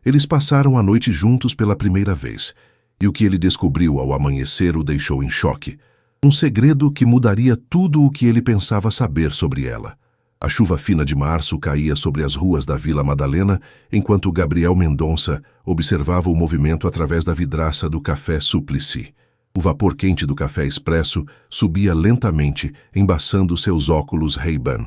Eles passaram a noite juntos pela primeira vez, e o que ele descobriu ao amanhecer o deixou em choque. Um segredo que mudaria tudo o que ele pensava saber sobre ela. A chuva fina de março caía sobre as ruas da Vila Madalena, enquanto Gabriel Mendonça observava o movimento através da vidraça do Café Suplicy. O vapor quente do café expresso subia lentamente, embaçando seus óculos Ray-Ban.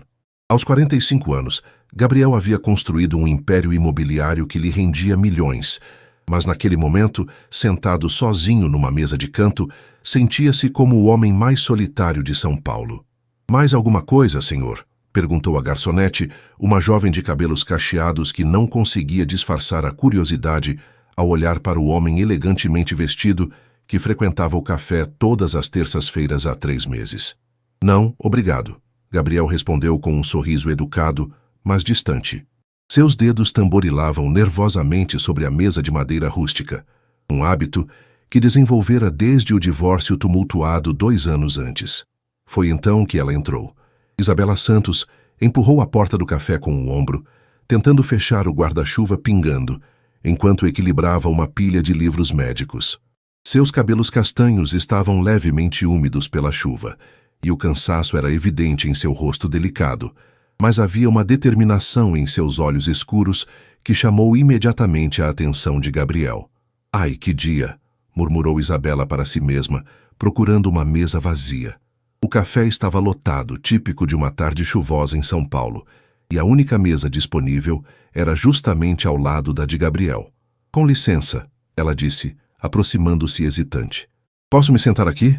Aos 45 anos, Gabriel havia construído um império imobiliário que lhe rendia milhões, mas naquele momento, sentado sozinho numa mesa de canto, sentia-se como o homem mais solitário de São Paulo. "Mais alguma coisa, senhor?" perguntou a garçonete, uma jovem de cabelos cacheados que não conseguia disfarçar a curiosidade ao olhar para o homem elegantemente vestido que frequentava o café todas as terças-feiras há 3 meses. "Não, obrigado", Gabriel respondeu com um sorriso educado, mas distante. Seus dedos tamborilavam nervosamente sobre a mesa de madeira rústica, um hábito que desenvolvera desde o divórcio tumultuado 2 anos antes. Foi então que ela entrou. Isabela Santos empurrou a porta do café com o ombro, tentando fechar o guarda-chuva pingando, enquanto equilibrava uma pilha de livros médicos. Seus cabelos castanhos estavam levemente úmidos pela chuva, e o cansaço era evidente em seu rosto delicado, mas havia uma determinação em seus olhos escuros que chamou imediatamente a atenção de Gabriel. "Ai, que dia!" murmurou Isabela para si mesma, procurando uma mesa vazia. O café estava lotado, típico de uma tarde chuvosa em São Paulo, e a única mesa disponível era justamente ao lado da de Gabriel. "Com licença", ela disse, aproximando-se hesitante. "Posso me sentar aqui?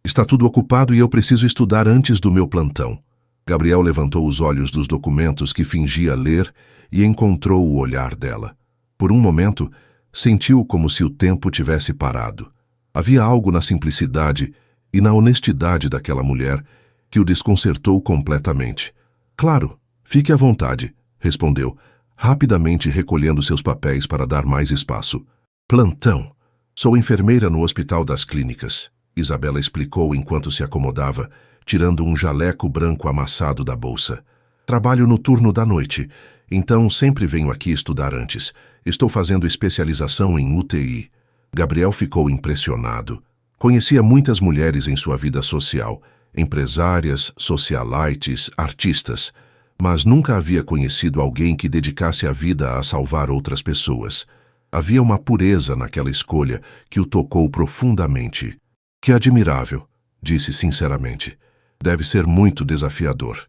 Está tudo ocupado e eu preciso estudar antes do meu plantão." Gabriel levantou os olhos dos documentos que fingia ler e encontrou o olhar dela. Por um momento, sentiu como se o tempo tivesse parado. Havia algo na simplicidade e na honestidade daquela mulher que o desconcertou completamente. "Claro, fique à vontade", respondeu, rapidamente recolhendo seus papéis para dar mais espaço. "Plantão. Sou enfermeira no Hospital das Clínicas", Isabela explicou enquanto se acomodava, tirando um jaleco branco amassado da bolsa. "Trabalho no turno da noite, então sempre venho aqui estudar antes. Estou fazendo especialização em UTI." Gabriel ficou impressionado. Conhecia muitas mulheres em sua vida social, empresárias, socialites, artistas, mas nunca havia conhecido alguém que dedicasse a vida a salvar outras pessoas. Havia uma pureza naquela escolha que o tocou profundamente. "Que admirável", disse sinceramente. "Deve ser muito desafiador."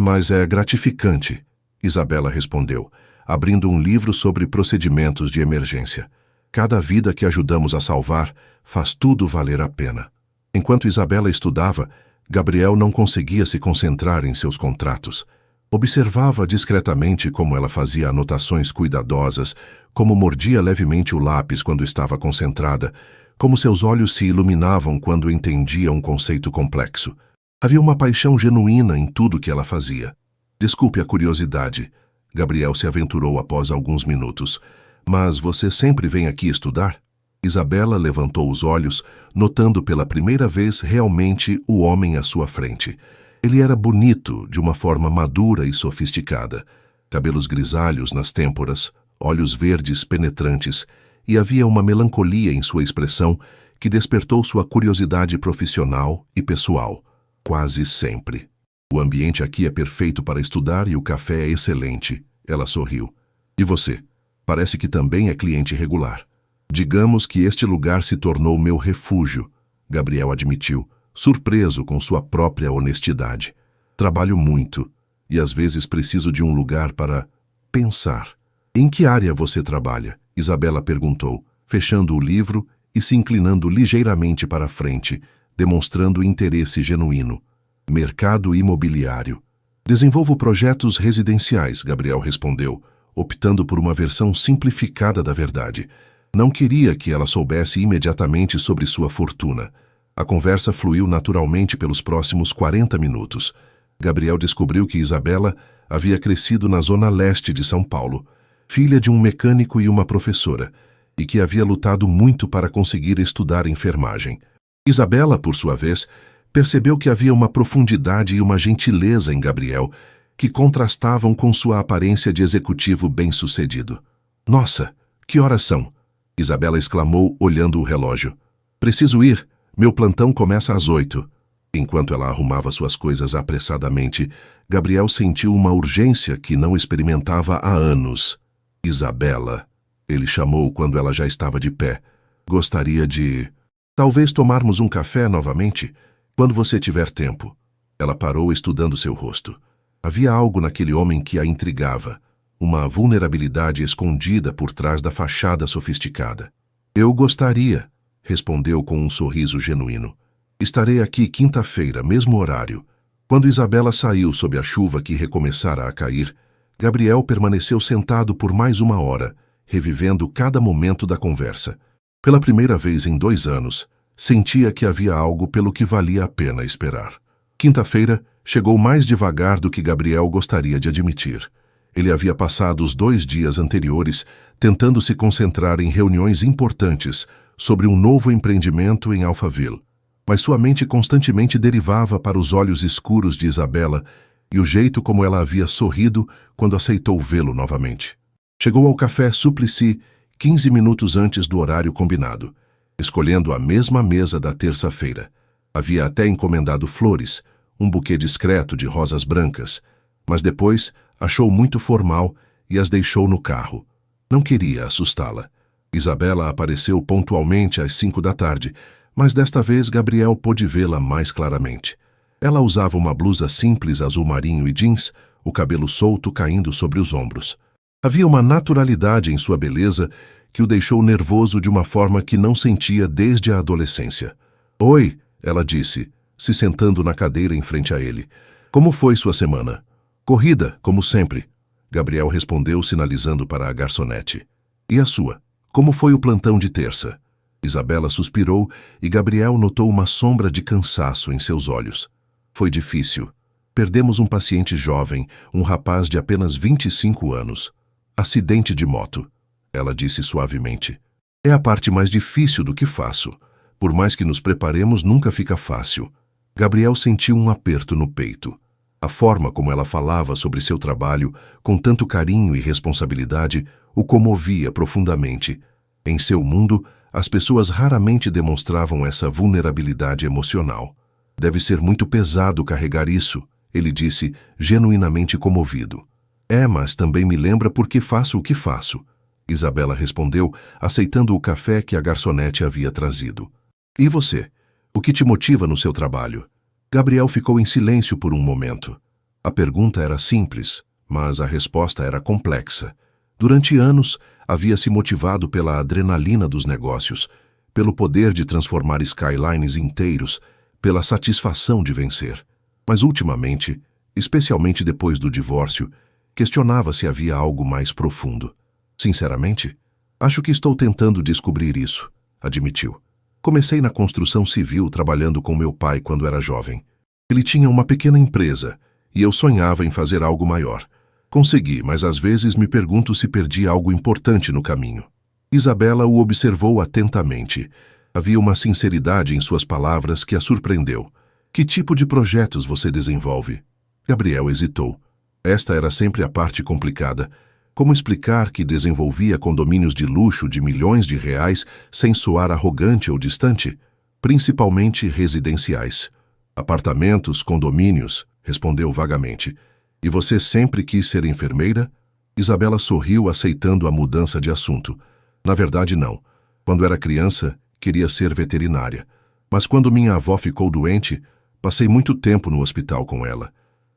Mas é gratificante", Isabela respondeu, abrindo um livro sobre procedimentos de emergência. "Cada vida que ajudamos a salvar faz tudo valer a pena." Enquanto Isabela estudava, Gabriel não conseguia se concentrar em seus contratos. Observava discretamente como ela fazia anotações cuidadosas, como mordia levemente o lápis quando estava concentrada, como seus olhos se iluminavam quando entendia um conceito complexo. Havia uma paixão genuína em tudo que ela fazia. "Desculpe a curiosidade", Gabriel se aventurou após alguns minutos. "Mas você sempre vem aqui estudar?" Isabela levantou os olhos, notando pela primeira vez realmente o homem à sua frente. Ele era bonito, de uma forma madura e sofisticada. Cabelos grisalhos nas têmporas, olhos verdes penetrantes, e havia uma melancolia em sua expressão que despertou sua curiosidade profissional e pessoal. "Quase sempre. O ambiente aqui é perfeito para estudar e o café é excelente", ela sorriu. "E você? Parece que também é cliente regular." "Digamos que este lugar se tornou meu refúgio", Gabriel admitiu, surpreso com sua própria honestidade. "Trabalho muito, e às vezes preciso de um lugar para pensar." "Em que área você trabalha?" Isabela perguntou, fechando o livro e se inclinando ligeiramente para a frente, demonstrando interesse genuíno. "Mercado imobiliário." "Desenvolvo projetos residenciais", Gabriel respondeu, optando por uma versão simplificada da verdade. Não queria que ela soubesse imediatamente sobre sua fortuna. A conversa fluiu naturalmente pelos próximos 40 minutos. Gabriel descobriu que Isabela havia crescido na zona leste de São Paulo, filha de um mecânico e uma professora, e que havia lutado muito para conseguir estudar enfermagem. Isabela, por sua vez, percebeu que havia uma profundidade e uma gentileza em Gabriel que contrastavam com sua aparência de executivo bem-sucedido. "Nossa", Que horas são? Isabela exclamou, olhando o relógio. Preciso ir. Meu plantão começa às 8. Enquanto ela arrumava suas coisas apressadamente, Gabriel sentiu uma urgência que não experimentava há anos. Isabela, ele chamou quando ela já estava de pé. Gostaria de... Talvez tomarmos um café novamente, quando você tiver tempo. Ela parou estudando seu rosto. Havia algo naquele homem que a intrigava, uma vulnerabilidade escondida por trás da fachada sofisticada. Eu gostaria, respondeu com um sorriso genuíno. Estarei aqui quinta-feira, mesmo horário. Quando Isabela saiu sob a chuva que recomeçara a cair, Gabriel permaneceu sentado por mais uma hora, revivendo cada momento da conversa. Pela primeira vez em 2 anos, sentia que havia algo pelo que valia a pena esperar. Quinta-feira chegou mais devagar do que Gabriel gostaria de admitir. Ele havia passado os 2 dias anteriores tentando se concentrar em reuniões importantes sobre um novo empreendimento em Alphaville. Mas sua mente constantemente derivava para os olhos escuros de Isabela e o jeito como ela havia sorrido quando aceitou vê-lo novamente. Chegou ao café Suplicy 15 minutos antes do horário combinado, escolhendo a mesma mesa da terça-feira. Havia até encomendado flores, um buquê discreto de rosas brancas, mas depois achou muito formal e as deixou no carro. Não queria assustá-la. Isabela apareceu pontualmente às 5 da tarde, mas desta vez Gabriel pôde vê-la mais claramente. Ela usava uma blusa simples azul marinho e jeans, o cabelo solto caindo sobre os ombros. Havia uma naturalidade em sua beleza que o deixou nervoso de uma forma que não sentia desde a adolescência. Oi, ela disse, se sentando na cadeira em frente a ele. Como foi sua semana? Corrida, como sempre. Gabriel respondeu, sinalizando para a garçonete. E a sua? Como foi o plantão de terça? Isabela suspirou e Gabriel notou uma sombra de cansaço em seus olhos. Foi difícil. Perdemos um paciente jovem, um rapaz de apenas 25 anos. Acidente de moto, ela disse suavemente. É a parte mais difícil do que faço. Por mais que nos preparemos, nunca fica fácil. Gabriel sentiu um aperto no peito. A forma como ela falava sobre seu trabalho, com tanto carinho e responsabilidade, o comovia profundamente. Em seu mundo, as pessoas raramente demonstravam essa vulnerabilidade emocional. Deve ser muito pesado carregar isso, ele disse, genuinamente comovido. É, mas também me lembra por que faço o que faço. Isabela respondeu, aceitando o café que a garçonete havia trazido. E você? O que te motiva no seu trabalho? Gabriel ficou em silêncio por um momento. A pergunta era simples, mas a resposta era complexa. Durante anos, havia se motivado pela adrenalina dos negócios, pelo poder de transformar skylines inteiros, pela satisfação de vencer. Mas ultimamente, especialmente depois do divórcio, questionava se havia algo mais profundo. Sinceramente, acho que estou tentando descobrir isso, admitiu. Comecei na construção civil trabalhando com meu pai quando era jovem. Ele tinha uma pequena empresa e eu sonhava em fazer algo maior. Consegui, mas às vezes me pergunto se perdi algo importante no caminho. Isabela o observou atentamente. Havia uma sinceridade em suas palavras que a surpreendeu. Que tipo de projetos você desenvolve? Gabriel hesitou. Esta era sempre a parte complicada. Como explicar que desenvolvia condomínios de luxo de milhões de reais sem soar arrogante ou distante? Principalmente residenciais. Apartamentos, condomínios, respondeu vagamente. E você sempre quis ser enfermeira? Isabela sorriu, aceitando a mudança de assunto. Na verdade, não. Quando era criança, queria ser veterinária. Mas quando minha avó ficou doente, passei muito tempo no hospital com ela.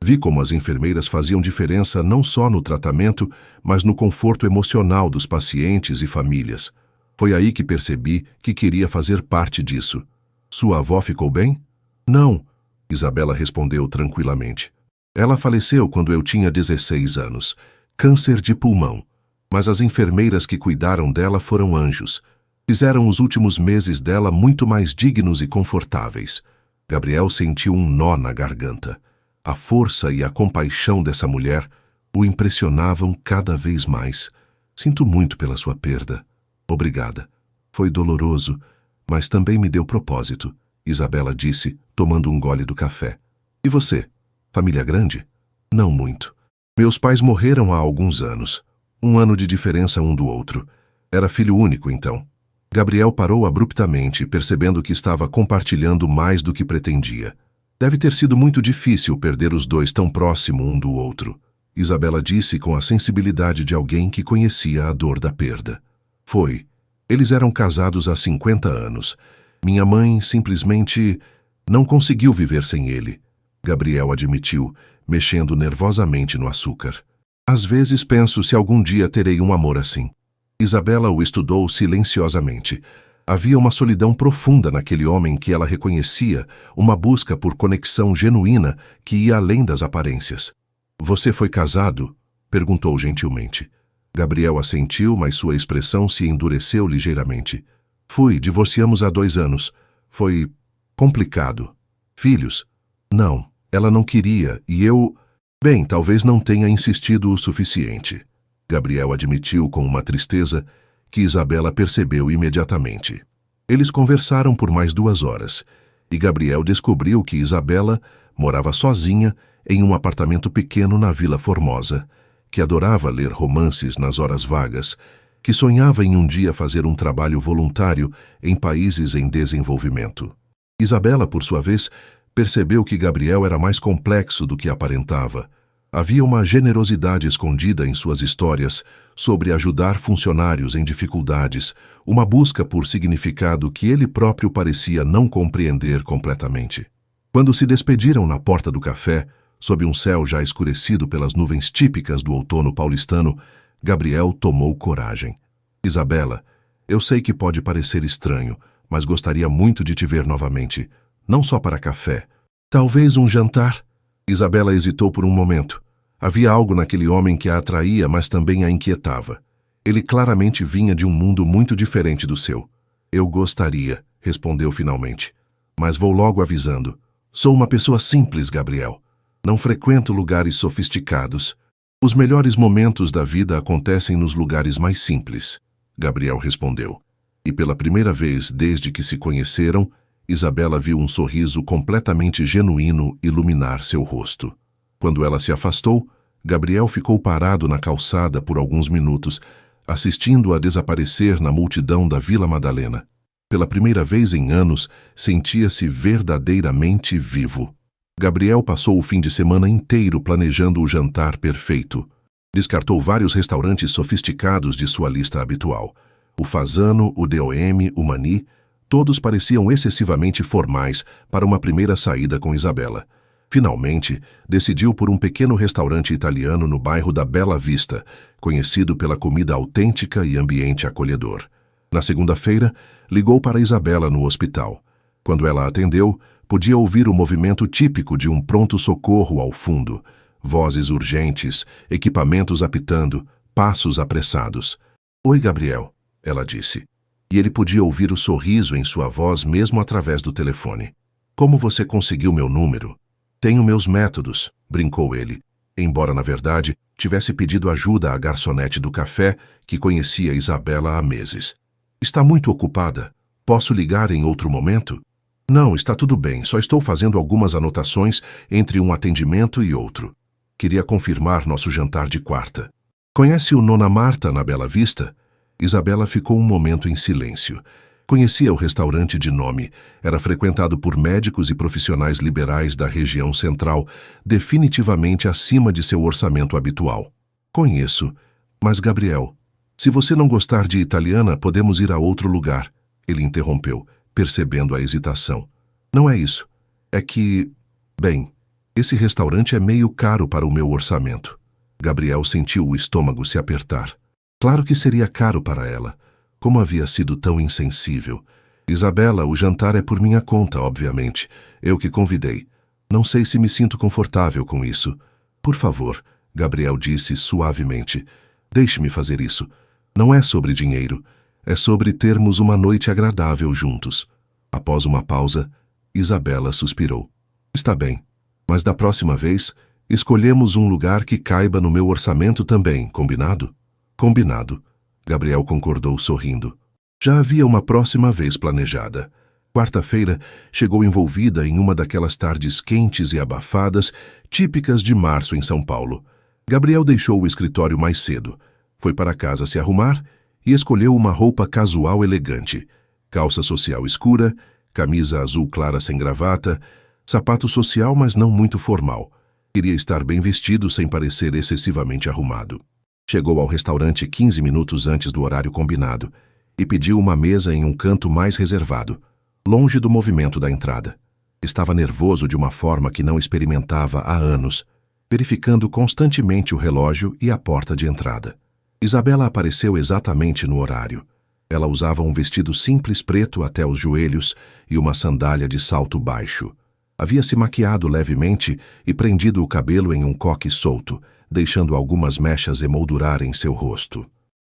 Vi como as enfermeiras faziam diferença não só no tratamento, mas no conforto emocional dos pacientes e famílias. Foi aí que percebi que queria fazer parte disso. Sua avó ficou bem? Não, Isabela respondeu tranquilamente. Ela faleceu quando eu tinha 16 anos. Câncer de pulmão. Mas as enfermeiras que cuidaram dela foram anjos. Fizeram os últimos meses dela muito mais dignos e confortáveis. Gabriel sentiu um nó na garganta. A força e a compaixão dessa mulher o impressionavam cada vez mais. Sinto muito pela sua perda. Obrigada. Foi doloroso, mas também me deu propósito, Isabela disse, tomando um gole do café. E você? Família grande? Não muito. Meus pais morreram há alguns anos. 1 ano de diferença um do outro. Era filho único, então. Gabriel parou abruptamente, percebendo que estava compartilhando mais do que pretendia. Deve ter sido muito difícil perder os dois tão próximo um do outro. Isabela disse com a sensibilidade de alguém que conhecia a dor da perda. Foi. Eles eram casados há 50 anos. Minha mãe simplesmente não conseguiu viver sem ele. Gabriel admitiu, mexendo nervosamente no açúcar. Às vezes penso se algum dia terei um amor assim. Isabela o estudou silenciosamente. Havia uma solidão profunda naquele homem que ela reconhecia, uma busca por conexão genuína que ia além das aparências. Você foi casado? Perguntou gentilmente. Gabriel assentiu, mas sua expressão se endureceu ligeiramente. Fui, divorciamos há 2 anos. Foi complicado. Filhos? Não, ela não queria e eu... Bem, talvez não tenha insistido o suficiente. Gabriel admitiu com uma tristeza que Isabela percebeu imediatamente. Eles conversaram por mais 2 horas e Gabriel descobriu que Isabela morava sozinha em um apartamento pequeno na Vila Formosa, que adorava ler romances nas horas vagas, que sonhava em um dia fazer um trabalho voluntário em países em desenvolvimento. Isabela, por sua vez, percebeu que Gabriel era mais complexo do que aparentava. Havia uma generosidade escondida em suas histórias sobre ajudar funcionários em dificuldades, uma busca por significado que ele próprio parecia não compreender completamente. Quando se despediram na porta do café, sob um céu já escurecido pelas nuvens típicas do outono paulistano, Gabriel tomou coragem. Isabela, eu sei que pode parecer estranho, mas gostaria muito de te ver novamente, não só para café. Talvez um jantar? Isabela hesitou por um momento. Havia algo naquele homem que a atraía, mas também a inquietava. Ele claramente vinha de um mundo muito diferente do seu. Eu gostaria, respondeu finalmente. Mas vou logo avisando. Sou uma pessoa simples, Gabriel. Não frequento lugares sofisticados. Os melhores momentos da vida acontecem nos lugares mais simples, Gabriel respondeu. E pela primeira vez desde que se conheceram, Isabela viu um sorriso completamente genuíno iluminar seu rosto. Quando ela se afastou, Gabriel ficou parado na calçada por alguns minutos, assistindo-a desaparecer na multidão da Vila Madalena. Pela primeira vez em anos, sentia-se verdadeiramente vivo. Gabriel passou o fim de semana inteiro planejando o jantar perfeito. Descartou vários restaurantes sofisticados de sua lista habitual. O Fasano, o DOM, o Mani, todos pareciam excessivamente formais para uma primeira saída com Isabela. Finalmente, decidiu por um pequeno restaurante italiano no bairro da Bela Vista, conhecido pela comida autêntica e ambiente acolhedor. Na segunda-feira, ligou para Isabela no hospital. Quando ela atendeu, podia ouvir o movimento típico de um pronto-socorro ao fundo. Vozes urgentes, equipamentos apitando, passos apressados. Oi, Gabriel, ela disse. E ele podia ouvir o sorriso em sua voz mesmo através do telefone. Como você conseguiu meu número? Tenho meus métodos, brincou ele, embora na verdade tivesse pedido ajuda à garçonete do café que conhecia Isabela há meses. Está muito ocupada? Posso ligar em outro momento? Não, está tudo bem, só estou fazendo algumas anotações entre um atendimento e outro. Queria confirmar nosso jantar de quarta. Conhece o Nona Marta na Bela Vista? Isabela ficou um momento em silêncio. Conhecia o restaurante de nome. Era frequentado por médicos e profissionais liberais da região central, definitivamente acima de seu orçamento habitual. Conheço. Mas, Gabriel, se você não gostar de italiana, podemos ir a outro lugar. Ele interrompeu, percebendo a hesitação. Não é isso. É que... Bem, esse restaurante é meio caro para o meu orçamento. Gabriel sentiu o estômago se apertar. Claro que seria caro para ela. Como havia sido tão insensível. Isabela, o jantar é por minha conta, obviamente. Eu que convidei. Não sei se me sinto confortável com isso. Por favor, Gabriel disse suavemente. Deixe-me fazer isso. Não é sobre dinheiro. É sobre termos uma noite agradável juntos. Após uma pausa, Isabela suspirou. Está bem, mas da próxima vez, escolhemos um lugar que caiba no meu orçamento também, combinado? Combinado. Gabriel concordou sorrindo. Já havia uma próxima vez planejada. Quarta-feira chegou envolvida em uma daquelas tardes quentes e abafadas, típicas de março em São Paulo. Gabriel deixou o escritório mais cedo. Foi para casa se arrumar e escolheu uma roupa casual elegante, calça social escura, camisa azul clara sem gravata, sapato social mas não muito formal. Queria estar bem vestido sem parecer excessivamente arrumado. Chegou ao restaurante 15 minutos antes do horário combinado e pediu uma mesa em um canto mais reservado, longe do movimento da entrada. Estava nervoso de uma forma que não experimentava há anos, verificando constantemente o relógio e a porta de entrada. Isabela apareceu exatamente no horário. Ela usava um vestido simples preto até os joelhos e uma sandália de salto baixo. Havia se maquiado levemente e prendido o cabelo em um coque solto, deixando algumas mechas emoldurarem seu rosto.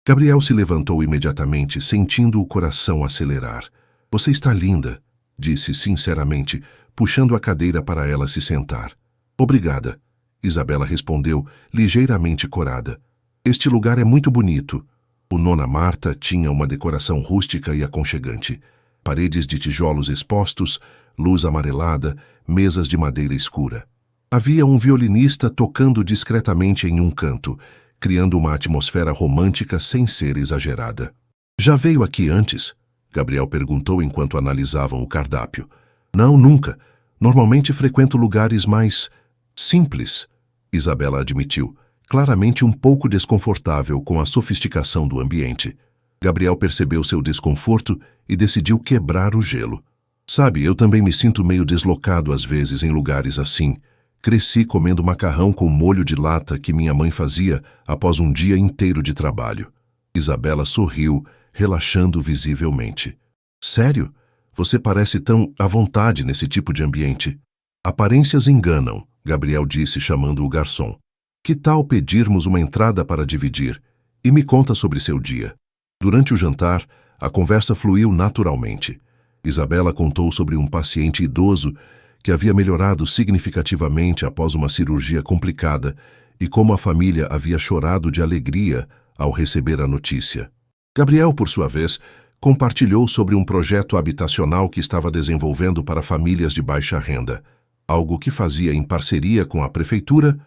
Gabriel se levantou imediatamente, sentindo o coração acelerar. — Você está linda, disse sinceramente, puxando a cadeira para ela se sentar. — Obrigada, Isabela respondeu, ligeiramente corada. Este lugar é muito bonito. O Nona Marta tinha uma decoração rústica e aconchegante. Paredes de tijolos expostos, luz amarelada, mesas de madeira escura. Havia um violinista tocando discretamente em um canto, criando uma atmosfera romântica sem ser exagerada. — Já veio aqui antes? Gabriel perguntou enquanto analisavam o cardápio. — Não, nunca. Normalmente frequento lugares mais simples, Isabela admitiu, claramente um pouco desconfortável com a sofisticação do ambiente. Gabriel percebeu seu desconforto e decidiu quebrar o gelo. — Sabe, eu também me sinto meio deslocado às vezes em lugares assim. Cresci comendo macarrão com molho de lata que minha mãe fazia após um dia inteiro de trabalho. Isabela sorriu, relaxando visivelmente. — Sério? Você parece tão à vontade nesse tipo de ambiente. — Aparências enganam, Gabriel disse chamando o garçom. — Que tal pedirmos uma entrada para dividir? E me conta sobre seu dia. Durante o jantar, a conversa fluiu naturalmente. Isabela contou sobre um paciente idoso que havia melhorado significativamente após uma cirurgia complicada e como a família havia chorado de alegria ao receber a notícia. Gabriel, por sua vez, compartilhou sobre um projeto habitacional que estava desenvolvendo para famílias de baixa renda, algo que fazia em parceria com a prefeitura,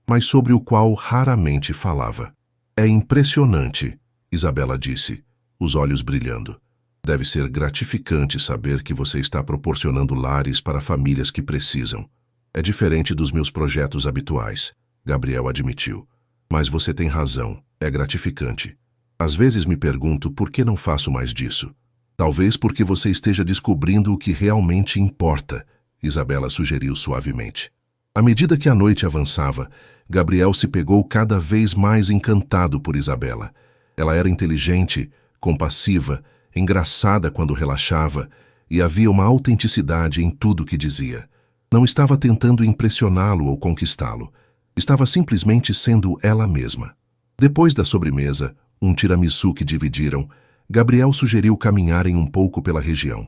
mas sobre o qual raramente falava. — É impressionante, Isabela disse, os olhos brilhando. Deve ser gratificante saber que você está proporcionando lares para famílias que precisam. É diferente dos meus projetos habituais, Gabriel admitiu. Mas você tem razão, é gratificante. Às vezes me pergunto por que não faço mais disso. Talvez porque você esteja descobrindo o que realmente importa, Isabela sugeriu suavemente. À medida que a noite avançava, Gabriel se pegou cada vez mais encantado por Isabela. Ela era inteligente, compassiva, engraçada quando relaxava, e havia uma autenticidade em tudo que dizia. Não estava tentando impressioná-lo ou conquistá-lo. Estava simplesmente sendo ela mesma. Depois da sobremesa, um tiramisu que dividiram, Gabriel sugeriu caminharem um pouco pela região.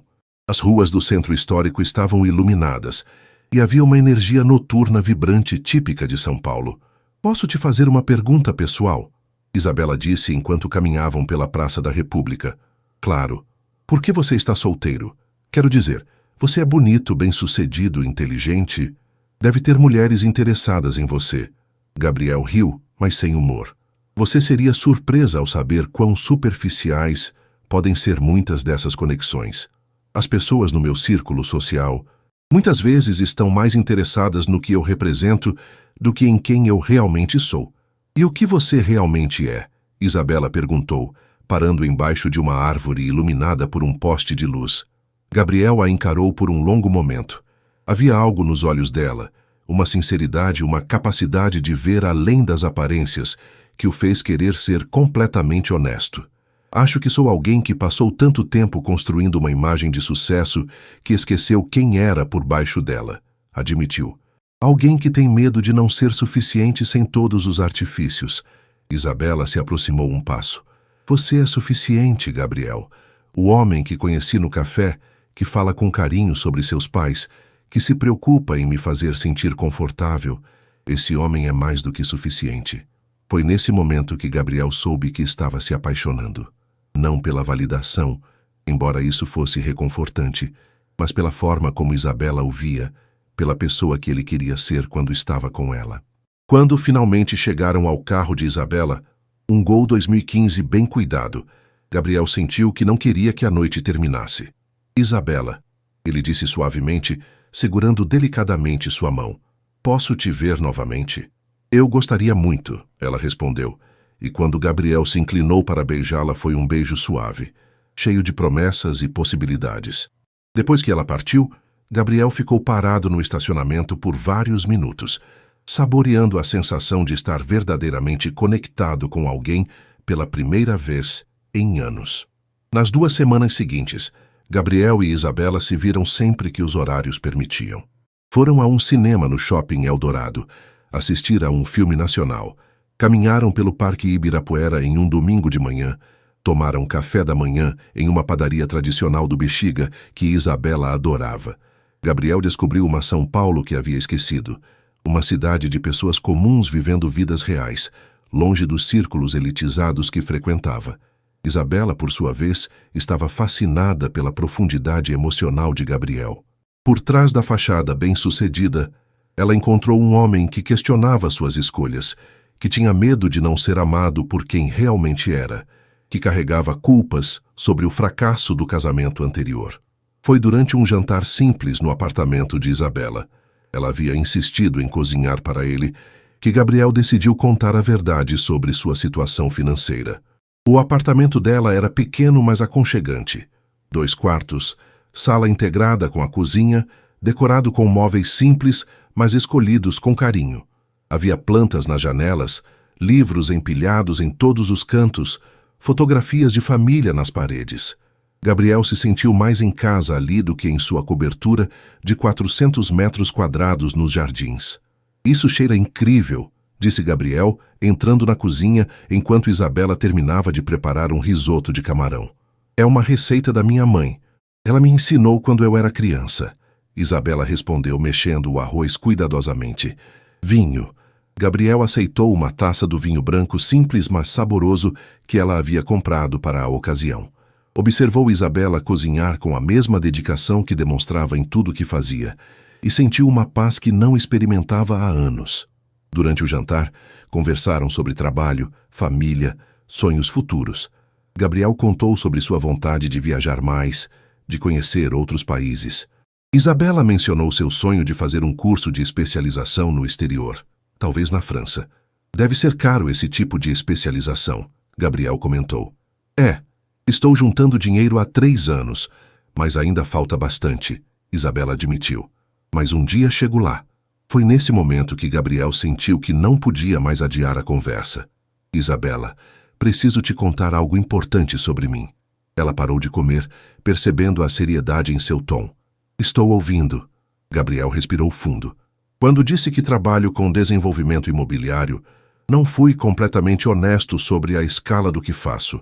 As ruas do centro histórico estavam iluminadas, e havia uma energia noturna vibrante típica de São Paulo. — Posso te fazer uma pergunta pessoal? Isabela disse enquanto caminhavam pela Praça da República. — Claro. Por que você está solteiro? Quero dizer, você é bonito, bem-sucedido, inteligente. Deve ter mulheres interessadas em você. Gabriel riu, mas sem humor. Você seria surpresa ao saber quão superficiais podem ser muitas dessas conexões. As pessoas no meu círculo social muitas vezes estão mais interessadas no que eu represento do que em quem eu realmente sou. — E o que você realmente é? Isabela perguntou, parando embaixo de uma árvore iluminada por um poste de luz. Gabriel a encarou por um longo momento. Havia algo nos olhos dela, uma sinceridade, uma capacidade de ver além das aparências, que o fez querer ser completamente honesto. — Acho que sou alguém que passou tanto tempo construindo uma imagem de sucesso que esqueceu quem era por baixo dela, admitiu. Alguém que tem medo de não ser suficiente sem todos os artifícios. Isabela se aproximou um passo. — Você é suficiente, Gabriel. O homem que conheci no café, que fala com carinho sobre seus pais, que se preocupa em me fazer sentir confortável, esse homem é mais do que suficiente. Foi nesse momento que Gabriel soube que estava se apaixonando. Não pela validação, embora isso fosse reconfortante, mas pela forma como Isabela o via, pela pessoa que ele queria ser quando estava com ela. Quando finalmente chegaram ao carro de Isabela, um Gol 2015 bem cuidado, Gabriel sentiu que não queria que a noite terminasse. Isabela, ele disse suavemente, segurando delicadamente sua mão. Posso te ver novamente? Eu gostaria muito, ela respondeu, e quando Gabriel se inclinou para beijá-la foi um beijo suave, cheio de promessas e possibilidades. Depois que ela partiu, Gabriel ficou parado no estacionamento por vários minutos, saboreando a sensação de estar verdadeiramente conectado com alguém pela primeira vez em anos. Nas 2 semanas seguintes, Gabriel e Isabela se viram sempre que os horários permitiam. Foram a um cinema no Shopping Eldorado, assistir a um filme nacional, caminharam pelo Parque Ibirapuera em um domingo de manhã, tomaram café da manhã em uma padaria tradicional do Bexiga que Isabela adorava. Gabriel descobriu uma São Paulo que havia esquecido, uma cidade de pessoas comuns vivendo vidas reais, longe dos círculos elitizados que frequentava. Isabela, por sua vez, estava fascinada pela profundidade emocional de Gabriel. Por trás da fachada bem-sucedida, ela encontrou um homem que questionava suas escolhas, que tinha medo de não ser amado por quem realmente era, que carregava culpas sobre o fracasso do casamento anterior. Foi durante um jantar simples no apartamento de Isabela. Ela havia insistido em cozinhar para ele, que Gabriel decidiu contar a verdade sobre sua situação financeira. O apartamento dela era pequeno, mas aconchegante. 2 quartos, sala integrada com a cozinha, decorado com móveis simples, mas escolhidos com carinho. Havia plantas nas janelas, livros empilhados em todos os cantos, fotografias de família nas paredes. Gabriel se sentiu mais em casa ali do que em sua cobertura de 400 metros quadrados nos jardins. Isso cheira incrível, disse Gabriel, entrando na cozinha enquanto Isabela terminava de preparar um risoto de camarão. É uma receita da minha mãe. Ela me ensinou quando eu era criança. Isabela respondeu, mexendo o arroz cuidadosamente. Vinho. Gabriel aceitou uma taça do vinho branco simples, mas saboroso, que ela havia comprado para a ocasião. Observou Isabela cozinhar com a mesma dedicação que demonstrava em tudo que fazia, e sentiu uma paz que não experimentava há anos. Durante o jantar, conversaram sobre trabalho, família, sonhos futuros. Gabriel contou sobre sua vontade de viajar mais, de conhecer outros países. Isabela mencionou seu sonho de fazer um curso de especialização no exterior, talvez na França. Deve ser caro esse tipo de especialização, Gabriel comentou. Estou juntando dinheiro há 3 anos, mas ainda falta bastante, Isabela admitiu. Mas um dia chego lá. Foi nesse momento que Gabriel sentiu que não podia mais adiar a conversa. Isabela, preciso te contar algo importante sobre mim. Ela parou de comer, percebendo a seriedade em seu tom. Estou ouvindo. Gabriel respirou fundo. Quando disse que trabalho com desenvolvimento imobiliário, não fui completamente honesto sobre a escala do que faço.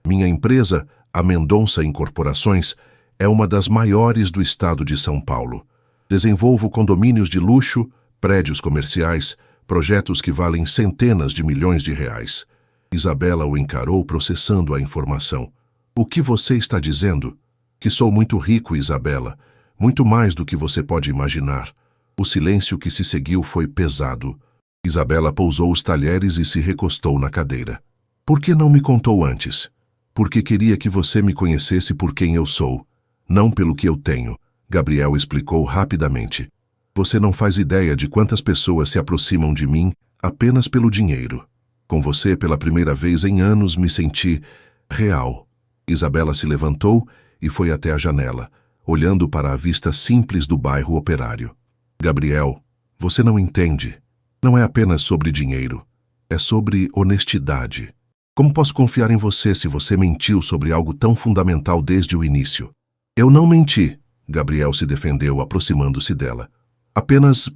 Minha empresa, a Mendonça Incorporações, é uma das maiores do estado de São Paulo. Desenvolvo condomínios de luxo, prédios comerciais, projetos que valem centenas de milhões de reais. Isabela o encarou, processando a informação. O que você está dizendo? Que sou muito rico, Isabela. Muito mais do que você pode imaginar. O silêncio que se seguiu foi pesado. Isabela pousou os talheres e se recostou na cadeira. Por que não me contou antes? Porque queria que você me conhecesse por quem eu sou, não pelo que eu tenho. Gabriel explicou rapidamente. Você não faz ideia de quantas pessoas se aproximam de mim apenas pelo dinheiro. Com você, pela primeira vez em anos, me senti real. Isabela se levantou e foi até a janela, olhando para a vista simples do bairro operário. Gabriel, você não entende. Não é apenas sobre dinheiro. É sobre honestidade. Como posso confiar em você se você mentiu sobre algo tão fundamental desde o início? Eu não menti. Gabriel se defendeu, aproximando-se dela. Apenas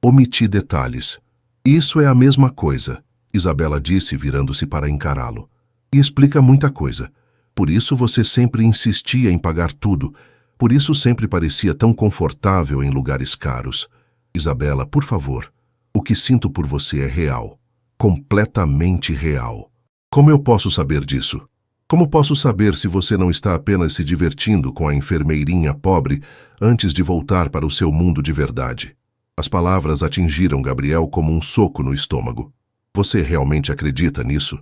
omiti detalhes. Isso é a mesma coisa, Isabela disse, virando-se para encará-lo. E explica muita coisa. Por isso você sempre insistia em pagar tudo. Por isso sempre parecia tão confortável em lugares caros. Isabela, por favor, o que sinto por você é real. Completamente real. Como eu posso saber disso? Como posso saber se você não está apenas se divertindo com a enfermeirinha pobre antes de voltar para o seu mundo de verdade? As palavras atingiram Gabriel como um soco no estômago. Você realmente acredita nisso?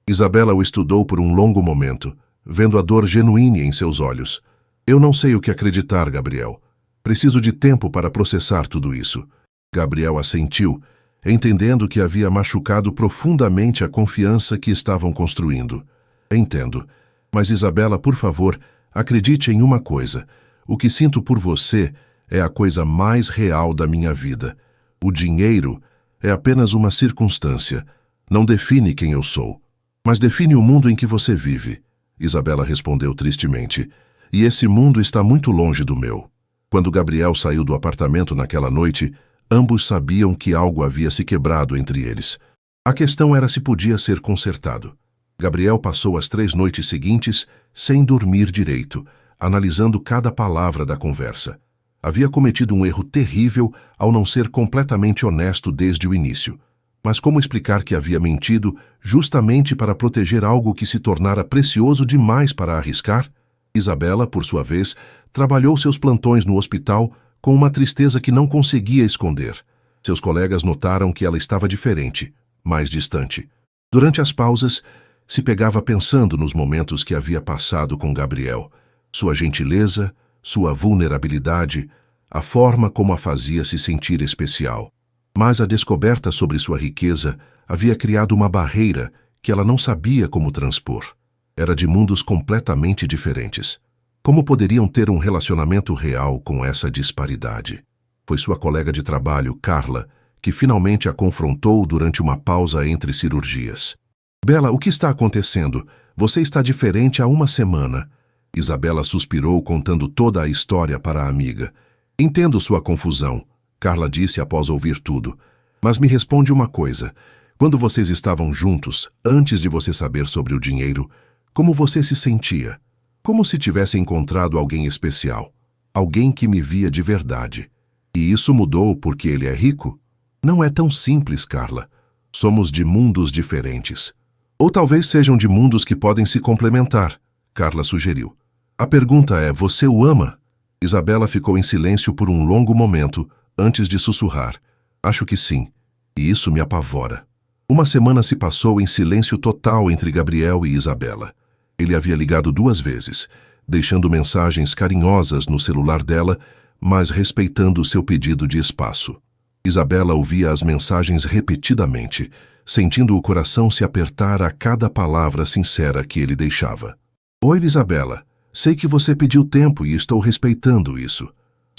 Isabela o estudou por um longo momento, vendo a dor genuína em seus olhos. Eu não sei o que acreditar, Gabriel. Preciso de tempo para processar tudo isso. Gabriel assentiu, entendendo que havia machucado profundamente a confiança que estavam construindo. Entendo. Mas Isabela, por favor, acredite em uma coisa. O que sinto por você é a coisa mais real da minha vida. O dinheiro é apenas uma circunstância. Não define quem eu sou, mas define o mundo em que você vive. Isabela respondeu tristemente. E esse mundo está muito longe do meu. Quando Gabriel saiu do apartamento naquela noite, ambos sabiam que algo havia se quebrado entre eles. A questão era se podia ser consertado. Gabriel passou as 3 noites seguintes sem dormir direito, analisando cada palavra da conversa. Havia cometido um erro terrível ao não ser completamente honesto desde o início. Mas como explicar que havia mentido justamente para proteger algo que se tornara precioso demais para arriscar? Isabela, por sua vez, trabalhou seus plantões no hospital com uma tristeza que não conseguia esconder. Seus colegas notaram que ela estava diferente, mais distante. Durante as pausas, se pegava pensando nos momentos que havia passado com Gabriel, sua gentileza, sua vulnerabilidade, a forma como a fazia se sentir especial. Mas a descoberta sobre sua riqueza havia criado uma barreira que ela não sabia como transpor. Era de mundos completamente diferentes. Como poderiam ter um relacionamento real com essa disparidade? Foi sua colega de trabalho, Carla, que finalmente a confrontou durante uma pausa entre cirurgias. Bela, o que está acontecendo? Você está diferente há uma semana. Isabela suspirou, contando toda a história para a amiga. Entendo sua confusão, Carla disse após ouvir tudo. Mas me responde uma coisa. Quando vocês estavam juntos, antes de você saber sobre o dinheiro, como você se sentia? Como se tivesse encontrado alguém especial. Alguém que me via de verdade. E isso mudou porque ele é rico? Não é tão simples, Carla. Somos de mundos diferentes. Ou talvez sejam de mundos que podem se complementar, Carla sugeriu. A pergunta é, você o ama? Isabela ficou em silêncio por um longo momento, antes de sussurrar. Acho que sim. E isso me apavora. Uma semana se passou em silêncio total entre Gabriel e Isabela. Ele havia ligado 2 vezes, deixando mensagens carinhosas no celular dela, mas respeitando seu pedido de espaço. Isabela ouvia as mensagens repetidamente, sentindo o coração se apertar a cada palavra sincera que ele deixava. Oi, Isabela. Sei que você pediu tempo e estou respeitando isso.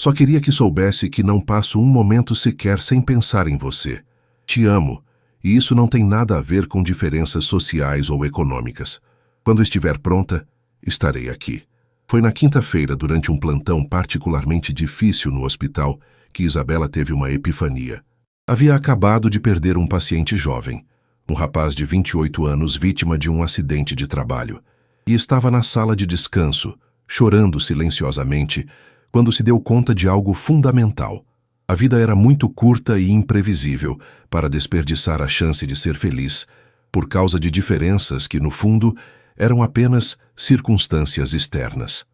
Só queria que soubesse que não passo um momento sequer sem pensar em você. Te amo, e isso não tem nada a ver com diferenças sociais ou econômicas. Quando estiver pronta, estarei aqui. Foi na quinta-feira, durante um plantão particularmente difícil no hospital, que Isabela teve uma epifania. Havia acabado de perder um paciente jovem, um rapaz de 28 anos vítima de um acidente de trabalho, e estava na sala de descanso, chorando silenciosamente, quando se deu conta de algo fundamental. A vida era muito curta e imprevisível para desperdiçar a chance de ser feliz, por causa de diferenças que, no fundo, eram apenas circunstâncias externas.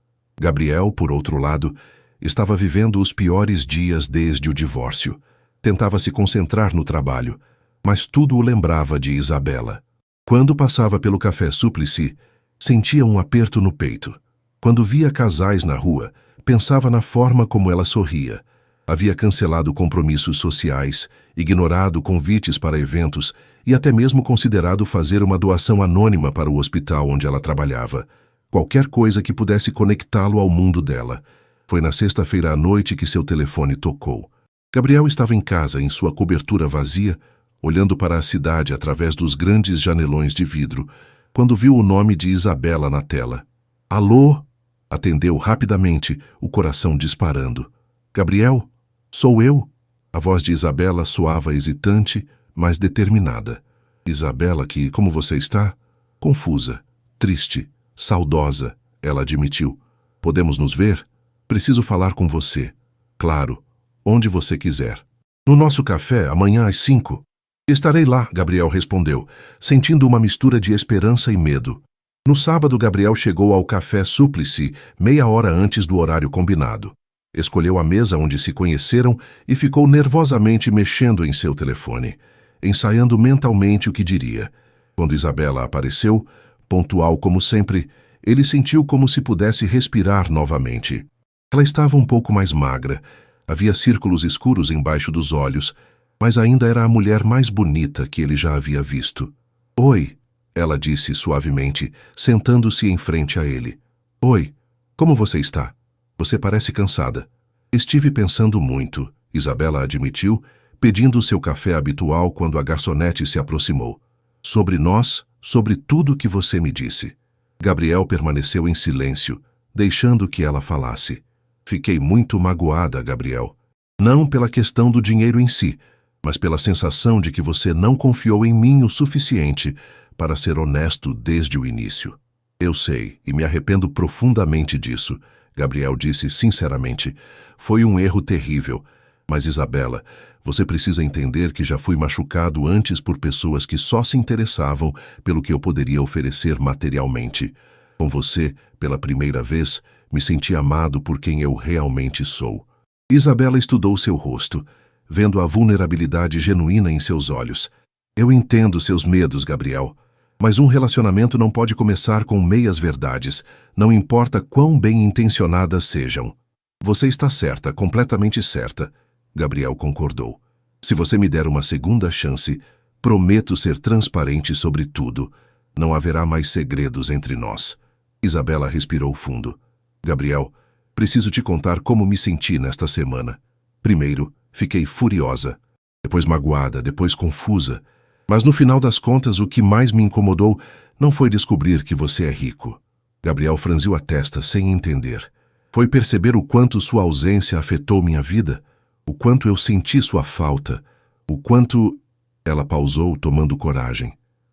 Gabriel, por outro lado, estava vivendo os piores dias desde o divórcio. Tentava se concentrar no trabalho, mas tudo o lembrava de Isabela. Quando passava pelo Café Súplice, sentia um aperto no peito. Quando via casais na rua, pensava na forma como ela sorria. Havia cancelado compromissos sociais, ignorado convites para eventos e até mesmo considerado fazer uma doação anônima para o hospital onde ela trabalhava. Qualquer coisa que pudesse conectá-lo ao mundo dela. Foi na sexta-feira à noite que seu telefone tocou. Gabriel estava em casa, em sua cobertura vazia, olhando para a cidade através dos grandes janelões de vidro, quando viu o nome de Isabela na tela. Alô? Atendeu rapidamente, o coração disparando. Gabriel? Sou eu? A voz de Isabela soava hesitante, mas determinada. Isabela, como você está? Confusa, triste, saudosa, ela admitiu. Podemos nos ver? Preciso falar com você. Claro, onde você quiser. No nosso café, amanhã às 5. Estarei lá, Gabriel respondeu, sentindo uma mistura de esperança e medo. No sábado, Gabriel chegou ao Café Súplice meia hora antes do horário combinado. Escolheu a mesa onde se conheceram e ficou nervosamente mexendo em seu telefone, ensaiando mentalmente o que diria. Quando Isabela apareceu, pontual como sempre, Ele sentiu como se pudesse respirar novamente. Ela estava um pouco mais magra, havia círculos escuros embaixo dos olhos, mas ainda era a mulher mais bonita que ele já havia visto. Oi, ela disse suavemente, sentando-se em frente a ele. Oi, como você está? Você parece cansada. Estive pensando muito, Isabela admitiu, pedindo seu café habitual quando a garçonete se aproximou. Sobre nós, sobre tudo que você me disse. Gabriel permaneceu em silêncio, deixando que ela falasse. Fiquei muito magoada, Gabriel. Não pela questão do dinheiro em si, mas pela sensação de que você não confiou em mim o suficiente para ser honesto desde o início. Eu sei, e me arrependo profundamente disso, Gabriel disse sinceramente. Foi um erro terrível. Mas, Isabela, você precisa entender que já fui machucado antes por pessoas que só se interessavam pelo que eu poderia oferecer materialmente. Com você, pela primeira vez, me senti amado por quem eu realmente sou. Isabela estudou seu rosto, vendo a vulnerabilidade genuína em seus olhos. Eu entendo seus medos, Gabriel, mas um relacionamento não pode começar com meias-verdades, não importa quão bem-intencionadas sejam. Você está certa, completamente certa. Gabriel concordou. Se você me der uma segunda chance, prometo ser transparente sobre tudo. Não haverá mais segredos entre nós. Isabela respirou fundo. Gabriel, preciso te contar como me senti nesta semana. Primeiro, fiquei furiosa. Depois magoada, depois confusa. Mas no final das contas, o que mais me incomodou não foi descobrir que você é rico. Gabriel franziu a testa sem entender. Foi perceber o quanto sua ausência afetou minha vida? O quanto eu senti sua falta, o quanto... Ela pausou, tomando coragem.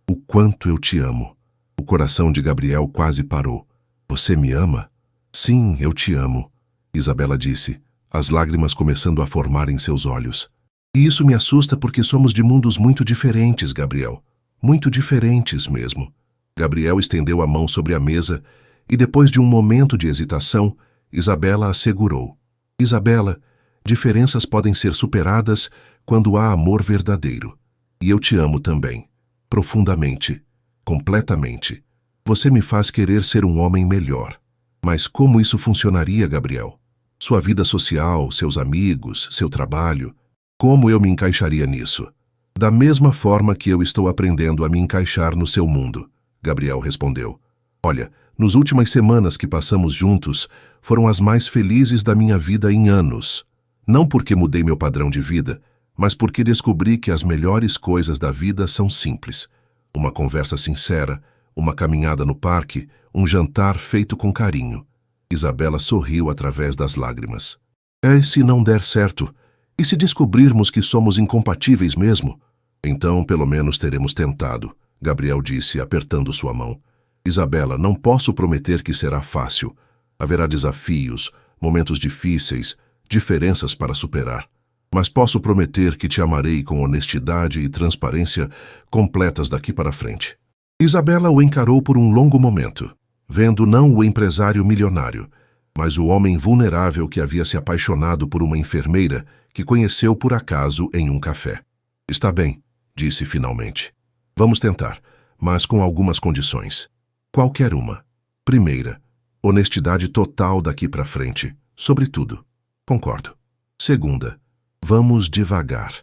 O quanto eu te amo. O coração de Gabriel quase parou. Você me ama? Sim, eu te amo, Isabela disse, as lágrimas começando a formar em seus olhos. E isso me assusta porque somos de mundos muito diferentes, Gabriel. Muito diferentes mesmo. Gabriel estendeu a mão sobre a mesa e, depois de um momento de hesitação, Isabela assegurou. Isabela, diferenças podem ser superadas quando há amor verdadeiro. E eu te amo também. Profundamente. Completamente. Você me faz querer ser um homem melhor. Mas como isso funcionaria, Gabriel? Sua vida social, seus amigos, seu trabalho. Como eu me encaixaria nisso? Da mesma forma que eu estou aprendendo a me encaixar no seu mundo, Gabriel respondeu. Olha, nas últimas semanas que passamos juntos, foram as mais felizes da minha vida em anos. Não porque mudei meu padrão de vida, mas porque descobri que as melhores coisas da vida são simples. Uma conversa sincera, uma caminhada no parque, um jantar feito com carinho. Isabela sorriu através das lágrimas. E se não der certo? E se descobrirmos que somos incompatíveis mesmo? Então, pelo menos teremos tentado, Gabriel disse, apertando sua mão. Isabela, não posso prometer que será fácil. Haverá desafios, momentos difíceis, diferenças para superar. Mas posso prometer que te amarei com honestidade e transparência completas daqui para frente. Isabela o encarou por um longo momento, vendo não o empresário milionário, mas o homem vulnerável que havia se apaixonado por uma enfermeira que conheceu por acaso em um café. Está bem, disse finalmente. Vamos tentar, mas com algumas condições. Qualquer uma. Primeira, honestidade total daqui para frente, sobre tudo. Concordo. Segunda, vamos devagar.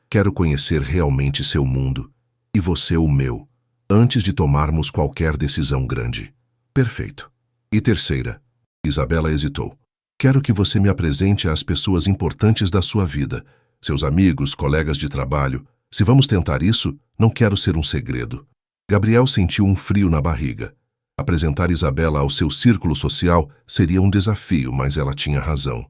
Quero conhecer realmente seu mundo, e você o meu, antes de tomarmos qualquer decisão grande. Perfeito. E terceira, Isabela hesitou. Quero que você me apresente às pessoas importantes da sua vida, seus amigos, colegas de trabalho. Se vamos tentar isso, não quero ser um segredo. Gabriel sentiu um frio na barriga. Apresentar Isabela ao seu círculo social seria um desafio, mas ela tinha razão.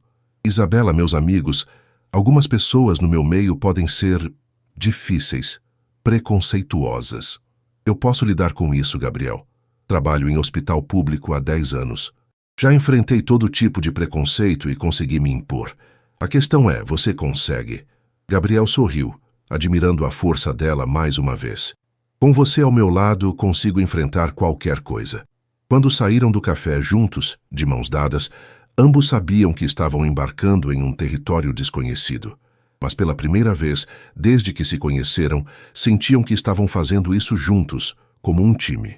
Isabela, meus amigos, algumas pessoas no meu meio podem ser difíceis, preconceituosas. Eu posso lidar com isso, Gabriel. Trabalho em hospital público há 10 anos. Já enfrentei todo tipo de preconceito e consegui me impor. A questão é, você consegue? Gabriel sorriu, admirando a força dela mais uma vez. Com você ao meu lado, consigo enfrentar qualquer coisa. Quando saíram do café juntos, de mãos dadas, ambos sabiam que estavam embarcando em um território desconhecido. Mas pela primeira vez, desde que se conheceram, sentiam que estavam fazendo isso juntos, como um time.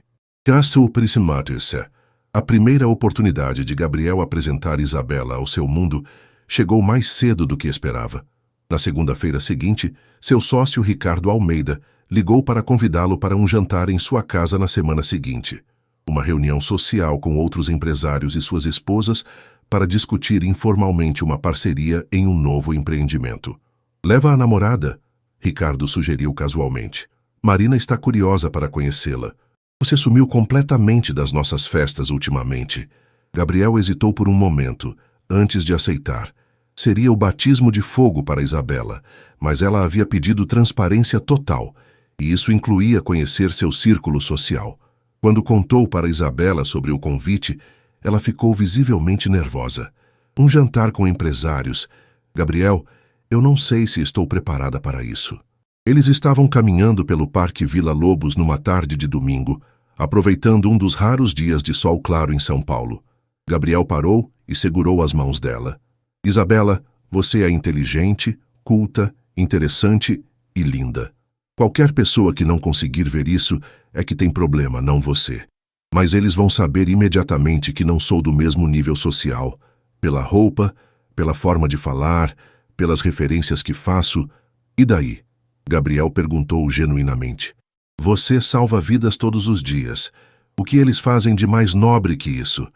A primeira oportunidade de Gabriel apresentar Isabela ao seu mundo chegou mais cedo do que esperava. Na segunda-feira seguinte, seu sócio Ricardo Almeida ligou para convidá-lo para um jantar em sua casa na semana seguinte. Uma reunião social com outros empresários e suas esposas para discutir informalmente uma parceria em um novo empreendimento. Leva a namorada, Ricardo sugeriu casualmente. Marina está curiosa para conhecê-la. Você sumiu completamente das nossas festas ultimamente. Gabriel hesitou por um momento, antes de aceitar. Seria o batismo de fogo para Isabela, mas ela havia pedido transparência total, e isso incluía conhecer seu círculo social. Quando contou para Isabela sobre o convite, ela ficou visivelmente nervosa. Um jantar com empresários. Gabriel, eu não sei se estou preparada para isso. Eles estavam caminhando pelo Parque Vila Lobos numa tarde de domingo, aproveitando um dos raros dias de sol claro em São Paulo. Gabriel parou e segurou as mãos dela. Isabela, você é inteligente, culta, interessante e linda. Qualquer pessoa que não conseguir ver isso é que tem problema, não você. Mas eles vão saber imediatamente que não sou do mesmo nível social, pela roupa, pela forma de falar, pelas referências que faço. E daí? Gabriel perguntou genuinamente. Você salva vidas todos os dias. O que eles fazem de mais nobre que isso?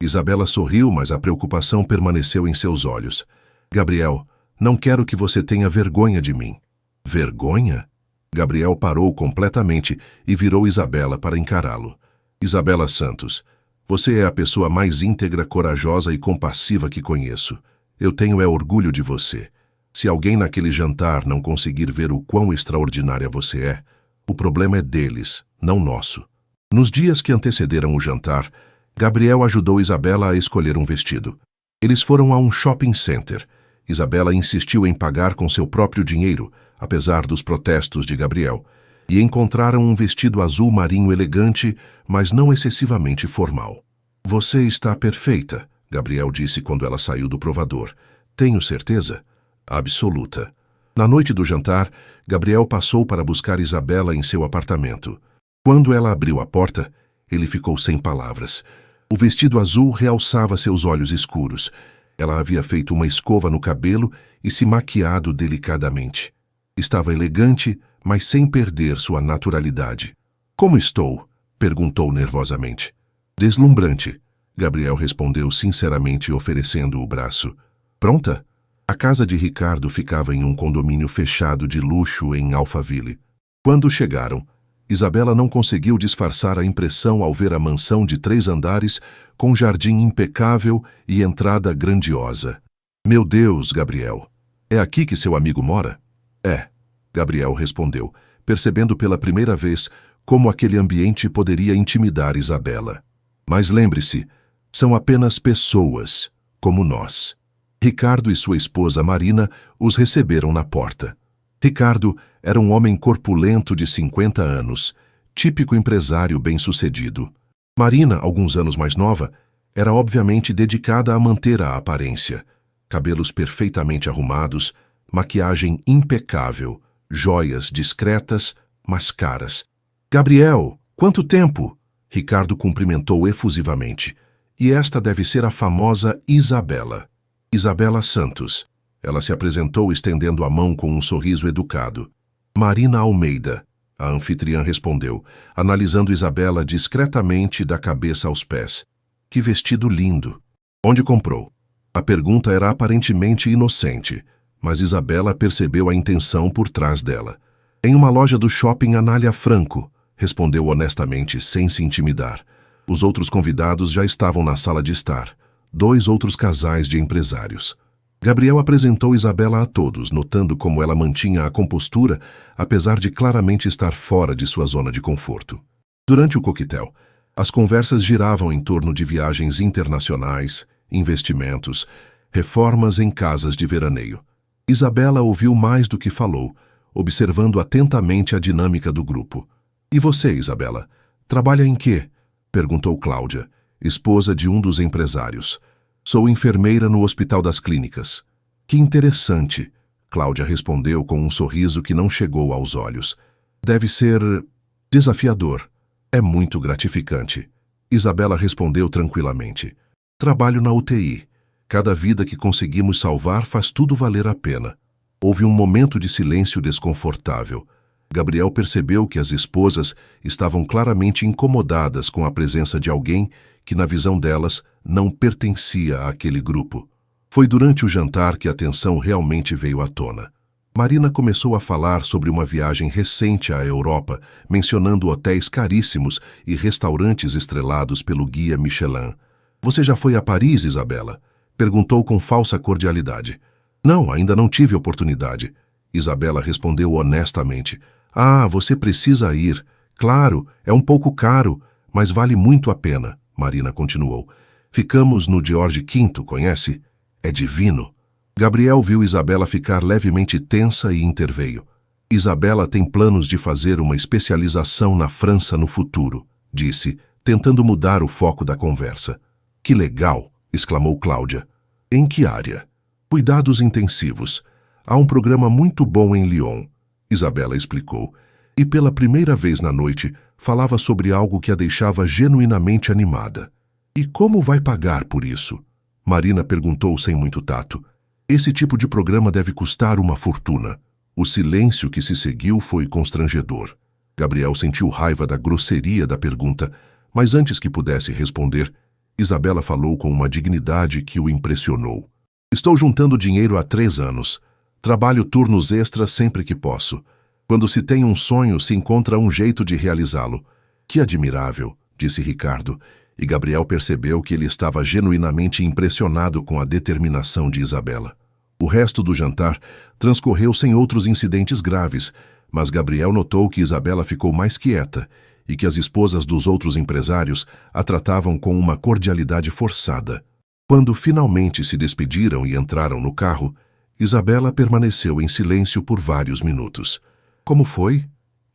Isabela sorriu, mas a preocupação permaneceu em seus olhos. Gabriel, não quero que você tenha vergonha de mim. Vergonha? Gabriel parou completamente e virou Isabela para encará-lo. Isabela Santos, você é a pessoa mais íntegra, corajosa e compassiva que conheço. Eu tenho orgulho de você. Se alguém naquele jantar não conseguir ver o quão extraordinária você é, o problema é deles, não nosso. Nos dias que antecederam o jantar, Gabriel ajudou Isabela a escolher um vestido. Eles foram a um shopping center. Isabela insistiu em pagar com seu próprio dinheiro, apesar dos protestos de Gabriel, e encontraram um vestido azul marinho elegante, mas não excessivamente formal. Você está perfeita, Gabriel disse quando ela saiu do provador. Tenho certeza? Absoluta. Na noite do jantar, Gabriel passou para buscar Isabela em seu apartamento. Quando ela abriu a porta, ele ficou sem palavras. O vestido azul realçava seus olhos escuros. Ela havia feito uma escova no cabelo e se maquiado delicadamente. Estava elegante, mas sem perder sua naturalidade. Como estou? Perguntou nervosamente. Deslumbrante, Gabriel respondeu sinceramente, oferecendo o braço. Pronta? A casa de Ricardo ficava em um condomínio fechado de luxo em Alphaville. Quando chegaram, Isabela não conseguiu disfarçar a impressão ao ver a mansão de 3 andares com jardim impecável e entrada grandiosa. Meu Deus, Gabriel, é aqui que seu amigo mora? É, Gabriel respondeu, percebendo pela primeira vez como aquele ambiente poderia intimidar Isabela. Mas lembre-se, são apenas pessoas, como nós. Ricardo e sua esposa Marina os receberam na porta. Ricardo era um homem corpulento de 50 anos, típico empresário bem-sucedido. Marina, alguns anos mais nova, era obviamente dedicada a manter a aparência. Cabelos perfeitamente arrumados, maquiagem impecável, joias discretas, mas caras. Gabriel, quanto tempo? Ricardo cumprimentou efusivamente. E esta deve ser a famosa Isabela. Isabela Santos. Ela se apresentou estendendo a mão com um sorriso educado. Marina Almeida, a anfitriã respondeu, analisando Isabela discretamente da cabeça aos pés. Que vestido lindo! Onde comprou? A pergunta era aparentemente inocente, mas Isabela percebeu a intenção por trás dela. Em uma loja do shopping Anália Franco, respondeu honestamente, sem se intimidar. Os outros convidados já estavam na sala de estar. 2 outros casais de empresários. Gabriel apresentou Isabela a todos, notando como ela mantinha a compostura, apesar de claramente estar fora de sua zona de conforto. Durante o coquetel, as conversas giravam em torno de viagens internacionais, investimentos, reformas em casas de veraneio. Isabela ouviu mais do que falou, observando atentamente a dinâmica do grupo. E você, Isabela, trabalha em quê? Perguntou Cláudia, esposa de um dos empresários. Sou enfermeira no Hospital das Clínicas. Que interessante, Cláudia respondeu com um sorriso que não chegou aos olhos. Deve ser desafiador. É muito gratificante. Isabela respondeu tranquilamente. Trabalho na UTI. Cada vida que conseguimos salvar faz tudo valer a pena. Houve um momento de silêncio desconfortável. Gabriel percebeu que as esposas estavam claramente incomodadas com a presença de alguém que, na visão delas, não pertencia àquele grupo. Foi durante o jantar que a tensão realmente veio à tona. Marina começou a falar sobre uma viagem recente à Europa, mencionando hotéis caríssimos e restaurantes estrelados pelo guia Michelin. Você já foi a Paris, Isabela? Perguntou com falsa cordialidade. Não, ainda não tive oportunidade. Isabela respondeu honestamente. Ah, você precisa ir. Claro, é um pouco caro, mas vale muito a pena, Marina continuou. Ficamos no George V, conhece? É divino. Gabriel viu Isabela ficar levemente tensa e interveio. Isabela tem planos de fazer uma especialização na França no futuro, disse, tentando mudar o foco da conversa. Que legal, exclamou Cláudia. Em que área? Cuidados intensivos. Há um programa muito bom em Lyon, Isabela explicou, e pela primeira vez na noite falava sobre algo que a deixava genuinamente animada. E como vai pagar por isso? Marina perguntou sem muito tato. Esse tipo de programa deve custar uma fortuna. O silêncio que se seguiu foi constrangedor. Gabriel sentiu raiva da grosseria da pergunta, mas antes que pudesse responder, Isabela falou com uma dignidade que o impressionou. Estou juntando dinheiro há 3 anos. Trabalho turnos extras sempre que posso. Quando se tem um sonho, se encontra um jeito de realizá-lo. Que admirável, disse Ricardo, e Gabriel percebeu que ele estava genuinamente impressionado com a determinação de Isabela. O resto do jantar transcorreu sem outros incidentes graves, mas Gabriel notou que Isabela ficou mais quieta e que as esposas dos outros empresários a tratavam com uma cordialidade forçada. Quando finalmente se despediram e entraram no carro, Isabela permaneceu em silêncio por vários minutos. Como foi?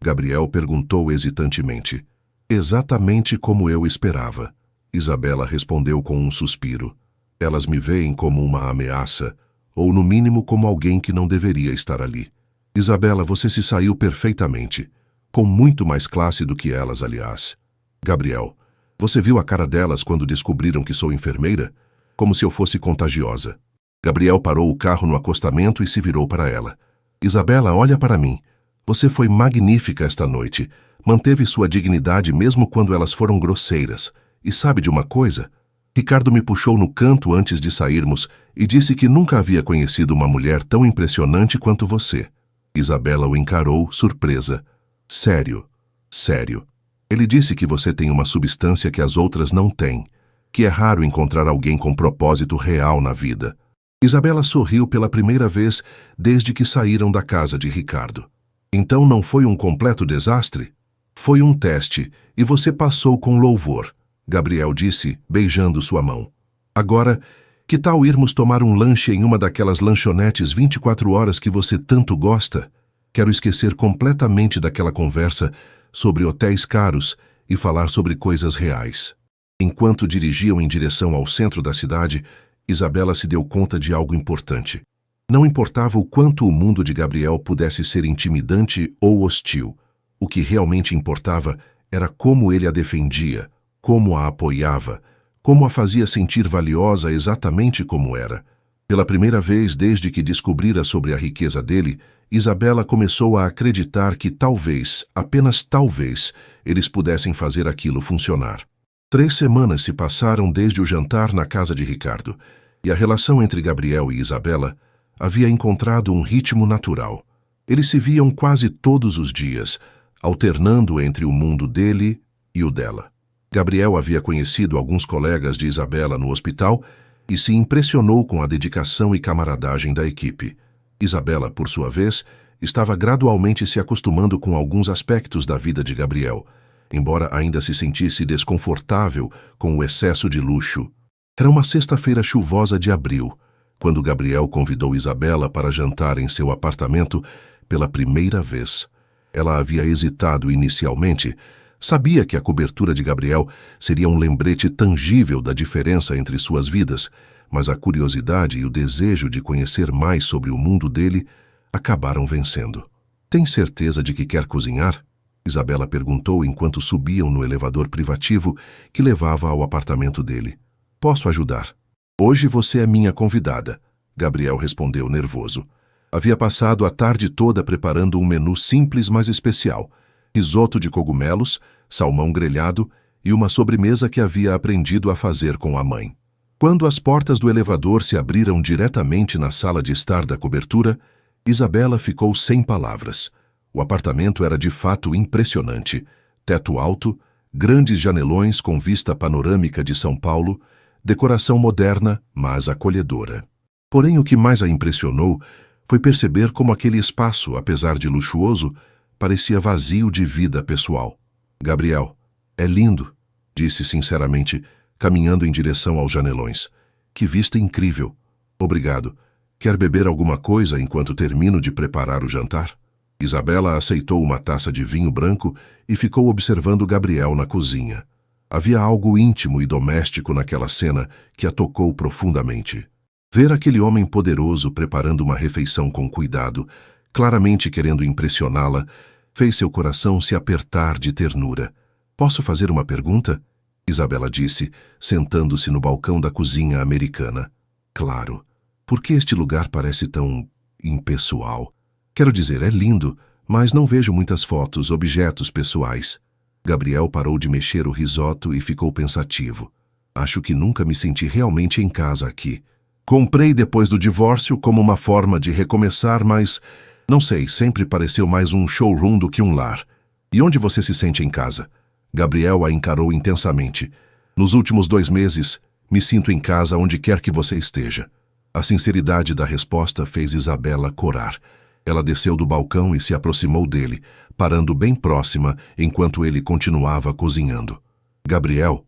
Gabriel perguntou hesitantemente. Exatamente como eu esperava. Isabela respondeu com um suspiro. Elas me veem como uma ameaça, ou no mínimo como alguém que não deveria estar ali. Isabela, você se saiu perfeitamente. Com muito mais classe do que elas, aliás. Gabriel, você viu a cara delas quando descobriram que sou enfermeira? Como se eu fosse contagiosa. Gabriel parou o carro no acostamento e se virou para ela. Isabela, olha para mim. Você foi magnífica esta noite. Manteve sua dignidade mesmo quando elas foram grosseiras. E sabe de uma coisa? Ricardo me puxou no canto antes de sairmos e disse que nunca havia conhecido uma mulher tão impressionante quanto você. Isabela o encarou, surpresa. Sério, sério. Ele disse que você tem uma substância que as outras não têm, que é raro encontrar alguém com propósito real na vida. Isabela sorriu pela primeira vez desde que saíram da casa de Ricardo. Então não foi um completo desastre? Foi um teste, e você passou com louvor, Gabriel disse, beijando sua mão. Agora, que tal irmos tomar um lanche em uma daquelas lanchonetes 24 horas que você tanto gosta? Quero esquecer completamente daquela conversa sobre hotéis caros e falar sobre coisas reais. Enquanto dirigiam em direção ao centro da cidade, Isabela se deu conta de algo importante. Não importava o quanto o mundo de Gabriel pudesse ser intimidante ou hostil. O que realmente importava era como ele a defendia, como a apoiava, como a fazia sentir valiosa exatamente como era. Pela primeira vez desde que descobrira sobre a riqueza dele, Isabela começou a acreditar que talvez, apenas talvez, eles pudessem fazer aquilo funcionar. 3 semanas se passaram desde o jantar na casa de Ricardo, e a relação entre Gabriel e Isabela havia encontrado um ritmo natural. Eles se viam quase todos os dias, alternando entre o mundo dele e o dela. Gabriel havia conhecido alguns colegas de Isabela no hospital e se impressionou com a dedicação e camaradagem da equipe. Isabela, por sua vez, estava gradualmente se acostumando com alguns aspectos da vida de Gabriel, embora ainda se sentisse desconfortável com o excesso de luxo. Era uma sexta-feira chuvosa de abril, quando Gabriel convidou Isabela para jantar em seu apartamento pela primeira vez. Ela havia hesitado inicialmente, sabia que a cobertura de Gabriel seria um lembrete tangível da diferença entre suas vidas, mas a curiosidade e o desejo de conhecer mais sobre o mundo dele acabaram vencendo. Tem certeza de que quer cozinhar? Isabela perguntou enquanto subiam no elevador privativo que levava ao apartamento dele. Posso ajudar? Hoje você é minha convidada, Gabriel respondeu nervoso. Havia passado a tarde toda preparando um menu simples, mas especial. Risoto de cogumelos, salmão grelhado e uma sobremesa que havia aprendido a fazer com a mãe. Quando as portas do elevador se abriram diretamente na sala de estar da cobertura, Isabela ficou sem palavras. O apartamento era de fato impressionante. Teto alto, grandes janelões com vista panorâmica de São Paulo, decoração moderna, mas acolhedora. Porém, o que mais a impressionou foi perceber como aquele espaço, apesar de luxuoso, parecia vazio de vida pessoal. Gabriel, é lindo, disse sinceramente, caminhando em direção aos janelões. Que vista incrível. Obrigado. Quer beber alguma coisa enquanto termino de preparar o jantar? Isabela aceitou uma taça de vinho branco e ficou observando Gabriel na cozinha. Havia algo íntimo e doméstico naquela cena que a tocou profundamente. Ver aquele homem poderoso preparando uma refeição com cuidado, claramente querendo impressioná-la, fez seu coração se apertar de ternura. Posso fazer uma pergunta? Isabela disse, sentando-se no balcão da cozinha americana. Claro. Por que este lugar parece tão impessoal? Quero dizer, é lindo, mas não vejo muitas fotos, objetos pessoais. Gabriel parou de mexer o risoto e ficou pensativo. Acho que nunca me senti realmente em casa aqui. Comprei depois do divórcio como uma forma de recomeçar, mas, não sei, sempre pareceu mais um showroom do que um lar. E onde você se sente em casa? Gabriel a encarou intensamente. Nos últimos 2 meses, me sinto em casa onde quer que você esteja. A sinceridade da resposta fez Isabela corar. Ela desceu do balcão e se aproximou dele, parando bem próxima enquanto ele continuava cozinhando. Gabriel,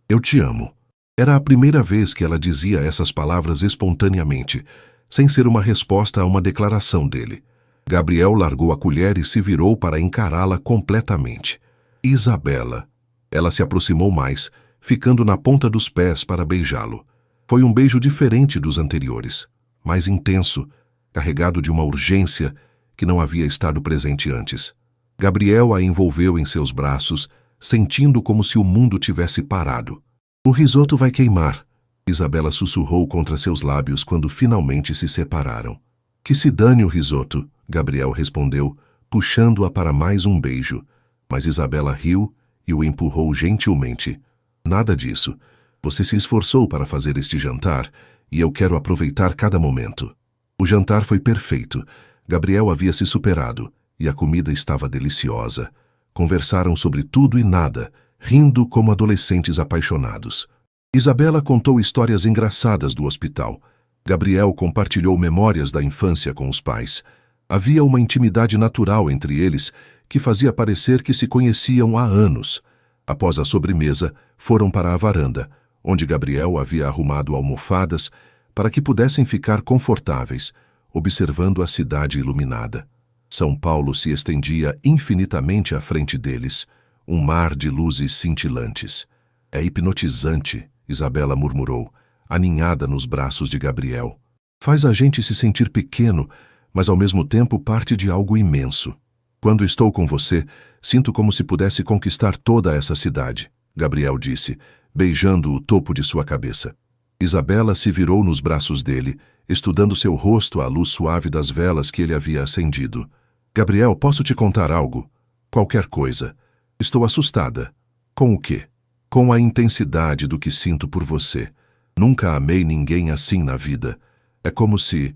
eu te amo. Era a primeira vez que ela dizia essas palavras espontaneamente, sem ser uma resposta a uma declaração dele. Gabriel largou a colher e se virou para encará-la completamente. Isabela. Ela se aproximou mais, ficando na ponta dos pés para beijá-lo. Foi um beijo diferente dos anteriores, mais intenso, carregado de uma urgência que não havia estado presente antes. Gabriel a envolveu em seus braços, sentindo como se o mundo tivesse parado. O risoto vai queimar, Isabela sussurrou contra seus lábios quando finalmente se separaram. Que se dane o risoto, Gabriel respondeu, puxando-a para mais um beijo. Mas Isabela riu e o empurrou gentilmente. Nada disso. Você se esforçou para fazer este jantar e eu quero aproveitar cada momento. O jantar foi perfeito. Gabriel havia se superado e a comida estava deliciosa. Conversaram sobre tudo e nada, rindo como adolescentes apaixonados. Isabela contou histórias engraçadas do hospital. Gabriel compartilhou memórias da infância com os pais. Havia uma intimidade natural entre eles que fazia parecer que se conheciam há anos. Após a sobremesa, foram para a varanda, onde Gabriel havia arrumado almofadas para que pudessem ficar confortáveis, observando a cidade iluminada. São Paulo se estendia infinitamente à frente deles, um mar de luzes cintilantes. É hipnotizante, Isabela murmurou, aninhada nos braços de Gabriel. Faz a gente se sentir pequeno, mas ao mesmo tempo parte de algo imenso. Quando estou com você, sinto como se pudesse conquistar toda essa cidade, Gabriel disse, beijando o topo de sua cabeça. Isabela se virou nos braços dele, estudando seu rosto à luz suave das velas que ele havia acendido. Gabriel, posso te contar algo? Qualquer coisa. Estou assustada. Com o quê? Com a intensidade do que sinto por você. Nunca amei ninguém assim na vida. É como se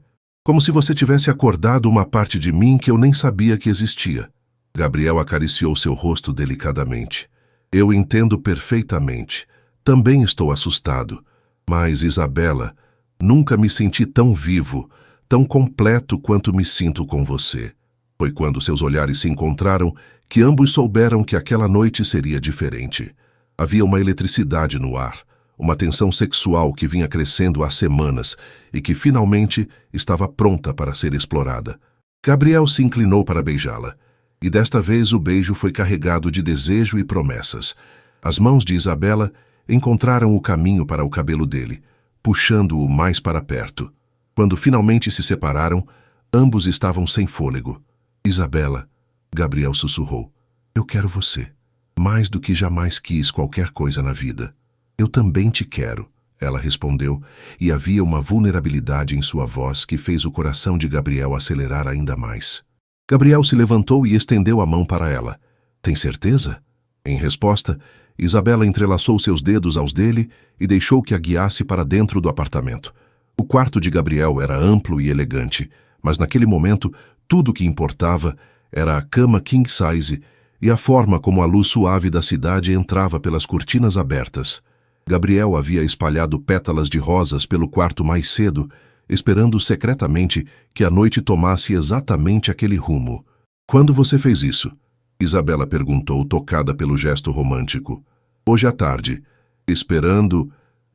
você tivesse acordado uma parte de mim que eu nem sabia que existia. Gabriel acariciou seu rosto delicadamente. Eu entendo perfeitamente. Também estou assustado. Mas, Isabela, nunca me senti tão vivo, tão completo quanto me sinto com você. Foi quando seus olhares se encontraram que ambos souberam que aquela noite seria diferente. Havia uma eletricidade no ar, uma tensão sexual que vinha crescendo há semanas e que finalmente estava pronta para ser explorada. Gabriel se inclinou para beijá-la, e desta vez o beijo foi carregado de desejo e promessas. As mãos de Isabela encontraram o caminho para o cabelo dele, puxando-o mais para perto. Quando finalmente se separaram, ambos estavam sem fôlego. Isabela, Gabriel sussurrou. Eu quero você. Mais do que jamais quis qualquer coisa na vida. Eu também te quero, ela respondeu, e havia uma vulnerabilidade em sua voz que fez o coração de Gabriel acelerar ainda mais. Gabriel se levantou e estendeu a mão para ela. Tem certeza? Em resposta, Isabela entrelaçou seus dedos aos dele e deixou que a guiasse para dentro do apartamento. O quarto de Gabriel era amplo e elegante, mas naquele momento tudo o que importava era a cama king size e a forma como a luz suave da cidade entrava pelas cortinas abertas. Gabriel havia espalhado pétalas de rosas pelo quarto mais cedo, esperando secretamente que a noite tomasse exatamente aquele rumo. Quando você fez isso? Isabela perguntou, tocada pelo gesto romântico. Hoje à tarde,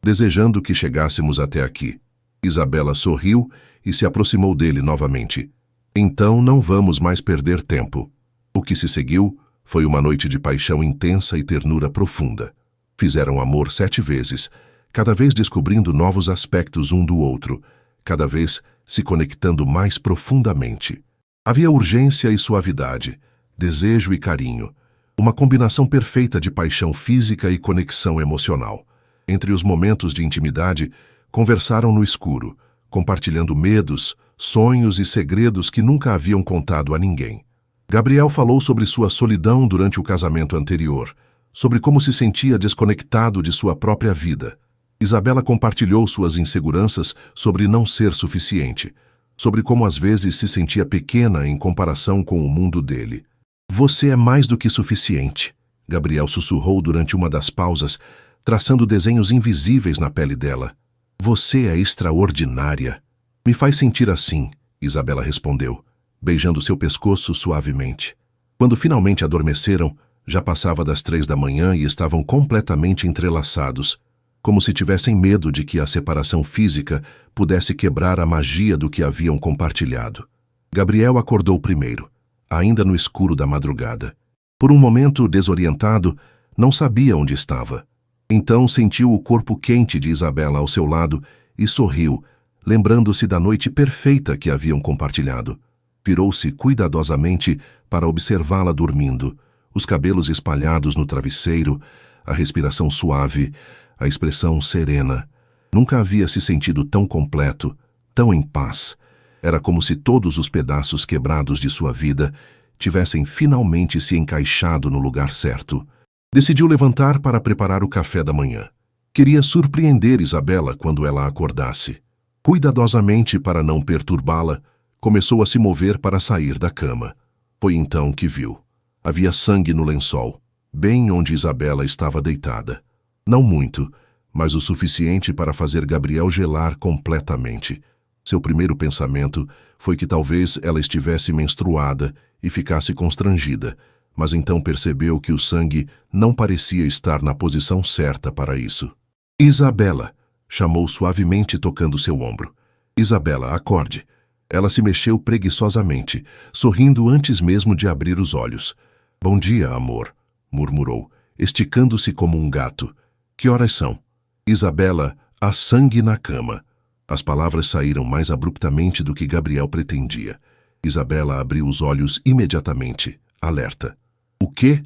desejando que chegássemos até aqui. Isabela sorriu e se aproximou dele novamente. Então não vamos mais perder tempo. O que se seguiu foi uma noite de paixão intensa e ternura profunda. Fizeram amor 7 vezes, cada vez descobrindo novos aspectos um do outro, cada vez se conectando mais profundamente. Havia urgência e suavidade, desejo e carinho, uma combinação perfeita de paixão física e conexão emocional. Entre os momentos de intimidade, conversaram no escuro, compartilhando medos, sonhos e segredos que nunca haviam contado a ninguém. Gabriel falou sobre sua solidão durante o casamento anterior, sobre como se sentia desconectado de sua própria vida. Isabela compartilhou suas inseguranças sobre não ser suficiente, sobre como às vezes se sentia pequena em comparação com o mundo dele. Você é mais do que suficiente, Gabriel sussurrou durante uma das pausas, traçando desenhos invisíveis na pele dela. Você é extraordinária. Me faz sentir assim, Isabela respondeu, beijando seu pescoço suavemente. Quando finalmente adormeceram, já passava das 3 da manhã e estavam completamente entrelaçados, como se tivessem medo de que a separação física pudesse quebrar a magia do que haviam compartilhado. Gabriel acordou primeiro, ainda no escuro da madrugada. Por um momento, desorientado, não sabia onde estava. Então sentiu o corpo quente de Isabela ao seu lado e sorriu, lembrando-se da noite perfeita que haviam compartilhado. Virou-se cuidadosamente para observá-la dormindo, os cabelos espalhados no travesseiro, a respiração suave, a expressão serena. Nunca havia se sentido tão completo, tão em paz. Era como se todos os pedaços quebrados de sua vida tivessem finalmente se encaixado no lugar certo. Decidiu levantar para preparar o café da manhã. Queria surpreender Isabela quando ela acordasse. Cuidadosamente, para não perturbá-la, começou a se mover para sair da cama. Foi então que viu. Havia sangue no lençol, bem onde Isabela estava deitada. Não muito, mas o suficiente para fazer Gabriel gelar completamente. Seu primeiro pensamento foi que talvez ela estivesse menstruada e ficasse constrangida, mas então percebeu que o sangue não parecia estar na posição certa para isso. Isabela, chamou suavemente tocando seu ombro. Isabela, acorde. Ela se mexeu preguiçosamente, sorrindo antes mesmo de abrir os olhos. Bom dia, amor, murmurou, esticando-se como um gato. Que horas são? Isabela, há sangue na cama. As palavras saíram mais abruptamente do que Gabriel pretendia. Isabela abriu os olhos imediatamente, alerta. O quê?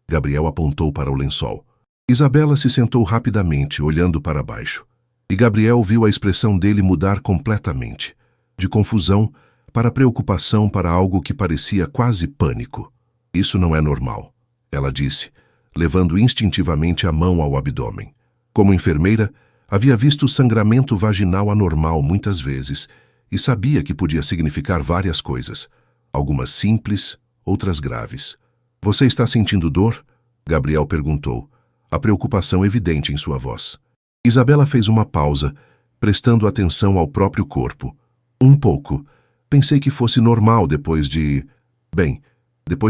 Gabriel apontou para o lençol. Isabela se sentou rapidamente, olhando para baixo. E Gabriel viu a expressão dele mudar completamente. De confusão para preocupação para algo que parecia quase pânico. Isso não é normal, ela disse, levando instintivamente a mão ao abdômen. Como enfermeira, havia visto sangramento vaginal anormal muitas vezes e sabia que podia significar várias coisas, algumas simples, outras graves. Você está sentindo dor? Gabriel perguntou, a preocupação evidente em sua voz. Isabela fez uma pausa, prestando atenção ao próprio corpo. Um pouco. Pensei que fosse normal depois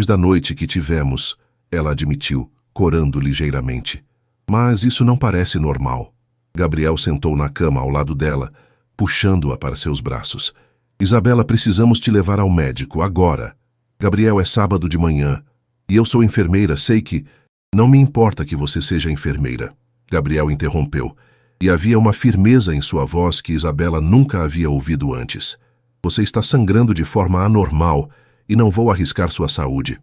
da noite que tivemos, ela admitiu, corando ligeiramente. Mas isso não parece normal. Gabriel sentou na cama ao lado dela, puxando-a para seus braços. Isabela, precisamos te levar ao médico, agora. Gabriel, é sábado de manhã. E eu sou enfermeira, sei que... Não me importa que você seja enfermeira. Gabriel interrompeu, e havia uma firmeza em sua voz que Isabela nunca havia ouvido antes. Você está sangrando de forma anormal e não vou arriscar sua saúde.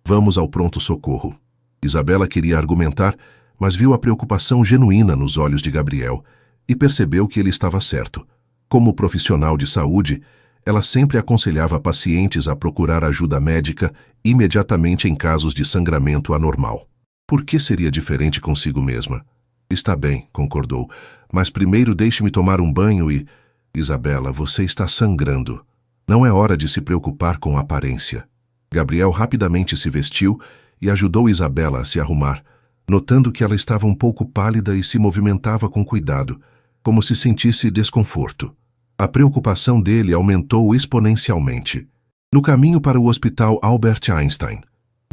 Vamos ao pronto-socorro. Isabela queria argumentar, mas viu a preocupação genuína nos olhos de Gabriel e percebeu que ele estava certo. Como profissional de saúde, ela sempre aconselhava pacientes a procurar ajuda médica imediatamente em casos de sangramento anormal. Por que seria diferente consigo mesma? Está bem, concordou, mas primeiro deixe-me tomar um banho e... Isabela, você está sangrando. Não é hora de se preocupar com a aparência. Gabriel rapidamente se vestiu e ajudou Isabela a se arrumar, notando que ela estava um pouco pálida e se movimentava com cuidado, como se sentisse desconforto. A preocupação dele aumentou exponencialmente. No caminho para o hospital Albert Einstein,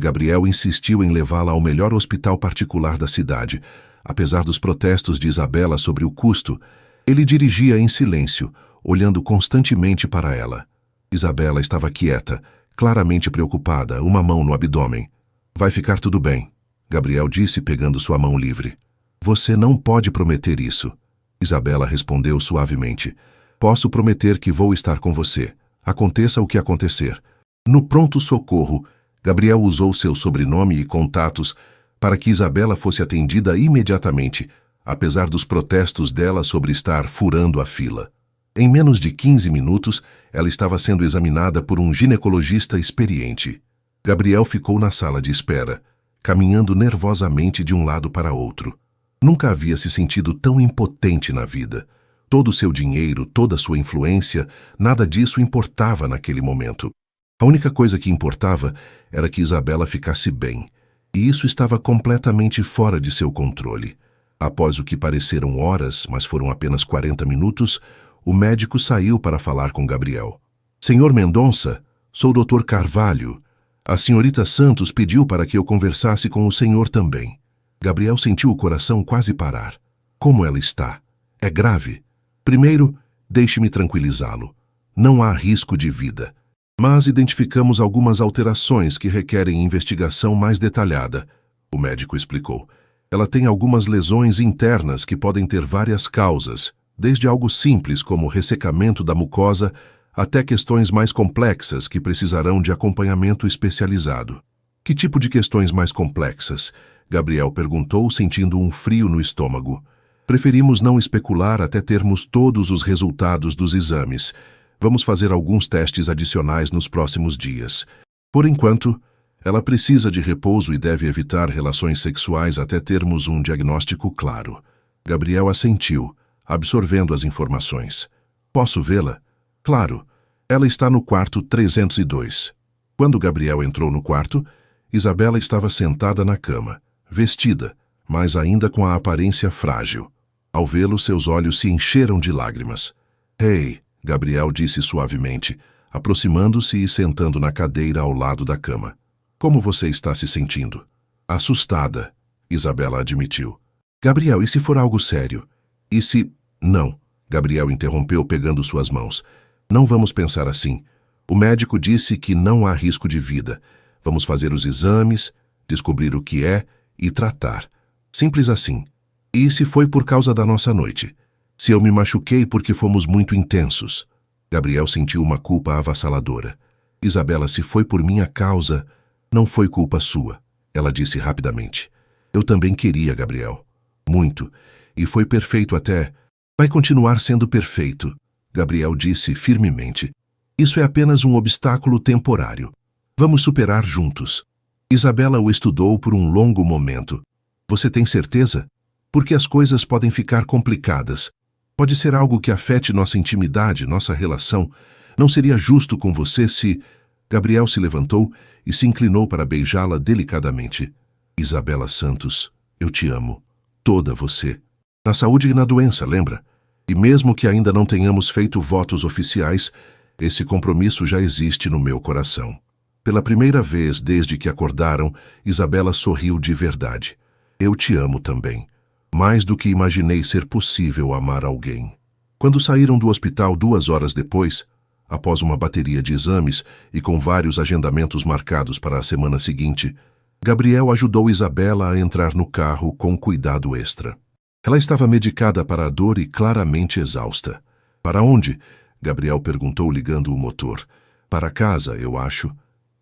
Gabriel insistiu em levá-la ao melhor hospital particular da cidade. Apesar dos protestos de Isabela sobre o custo, ele dirigia em silêncio, olhando constantemente para ela. Isabela estava quieta, claramente preocupada, uma mão no abdômen. Vai ficar tudo bem, Gabriel disse pegando sua mão livre. Você não pode prometer isso. Isabela respondeu suavemente. Posso prometer que vou estar com você, aconteça o que acontecer. No pronto-socorro, Gabriel usou seu sobrenome e contatos para que Isabela fosse atendida imediatamente, apesar dos protestos dela sobre estar furando a fila. Em menos de 15 minutos, ela estava sendo examinada por um ginecologista experiente. Gabriel ficou na sala de espera, caminhando nervosamente de um lado para outro. Nunca havia se sentido tão impotente na vida. Todo o seu dinheiro, toda a sua influência, nada disso importava naquele momento. A única coisa que importava era que Isabela ficasse bem, e isso estava completamente fora de seu controle. Após o que pareceram horas, mas foram apenas 40 minutos, o médico saiu para falar com Gabriel. Senhor Mendonça, sou o Dr. Carvalho. A senhorita Santos pediu para que eu conversasse com o senhor também. Gabriel sentiu o coração quase parar. Como ela está? É grave? Primeiro, deixe-me tranquilizá-lo. Não há risco de vida. Mas identificamos algumas alterações que requerem investigação mais detalhada, o médico explicou. Ela tem algumas lesões internas que podem ter várias causas, desde algo simples como ressecamento da mucosa até questões mais complexas que precisarão de acompanhamento especializado. Que tipo de questões mais complexas? Gabriel perguntou, sentindo um frio no estômago. Preferimos não especular até termos todos os resultados dos exames. Vamos fazer alguns testes adicionais nos próximos dias. Por enquanto, ela precisa de repouso e deve evitar relações sexuais até termos um diagnóstico claro. Gabriel assentiu, absorvendo as informações. Posso vê-la? Claro. Ela está no quarto 302. Quando Gabriel entrou no quarto, Isabela estava sentada na cama, vestida, mas ainda com a aparência frágil. Ao vê-lo, seus olhos se encheram de lágrimas. Ei, Gabriel disse suavemente, aproximando-se e sentando na cadeira ao lado da cama. Como você está se sentindo? Assustada, Isabela admitiu. Gabriel, e se for algo sério? E se... Não, Gabriel interrompeu pegando suas mãos. Não vamos pensar assim. O médico disse que não há risco de vida. Vamos fazer os exames, descobrir o que é e tratar. Simples assim. E se foi por causa da nossa noite? Se eu me machuquei porque fomos muito intensos? Gabriel sentiu uma culpa avassaladora. Isabela, se foi por minha causa, não foi culpa sua, ela disse rapidamente. Eu também queria, Gabriel. Muito. E foi perfeito até... Vai continuar sendo perfeito, Gabriel disse firmemente. Isso é apenas um obstáculo temporário. Vamos superar juntos. Isabela o estudou por um longo momento. Você tem certeza? Porque as coisas podem ficar complicadas. Pode ser algo que afete nossa intimidade, nossa relação. Não seria justo com você se... Gabriel se levantou e se inclinou para beijá-la delicadamente. Isabela Santos, eu te amo. Toda você. Na saúde e na doença, lembra? E mesmo que ainda não tenhamos feito votos oficiais, esse compromisso já existe no meu coração. Pela primeira vez desde que acordaram, Isabela sorriu de verdade. Eu te amo também. Mais do que imaginei ser possível amar alguém. Quando saíram do hospital 2 horas depois, após uma bateria de exames e com vários agendamentos marcados para a semana seguinte, Gabriel ajudou Isabela a entrar no carro com cuidado extra. Ela estava medicada para a dor e claramente exausta. Para onde? Gabriel perguntou ligando o motor. Para casa, eu acho.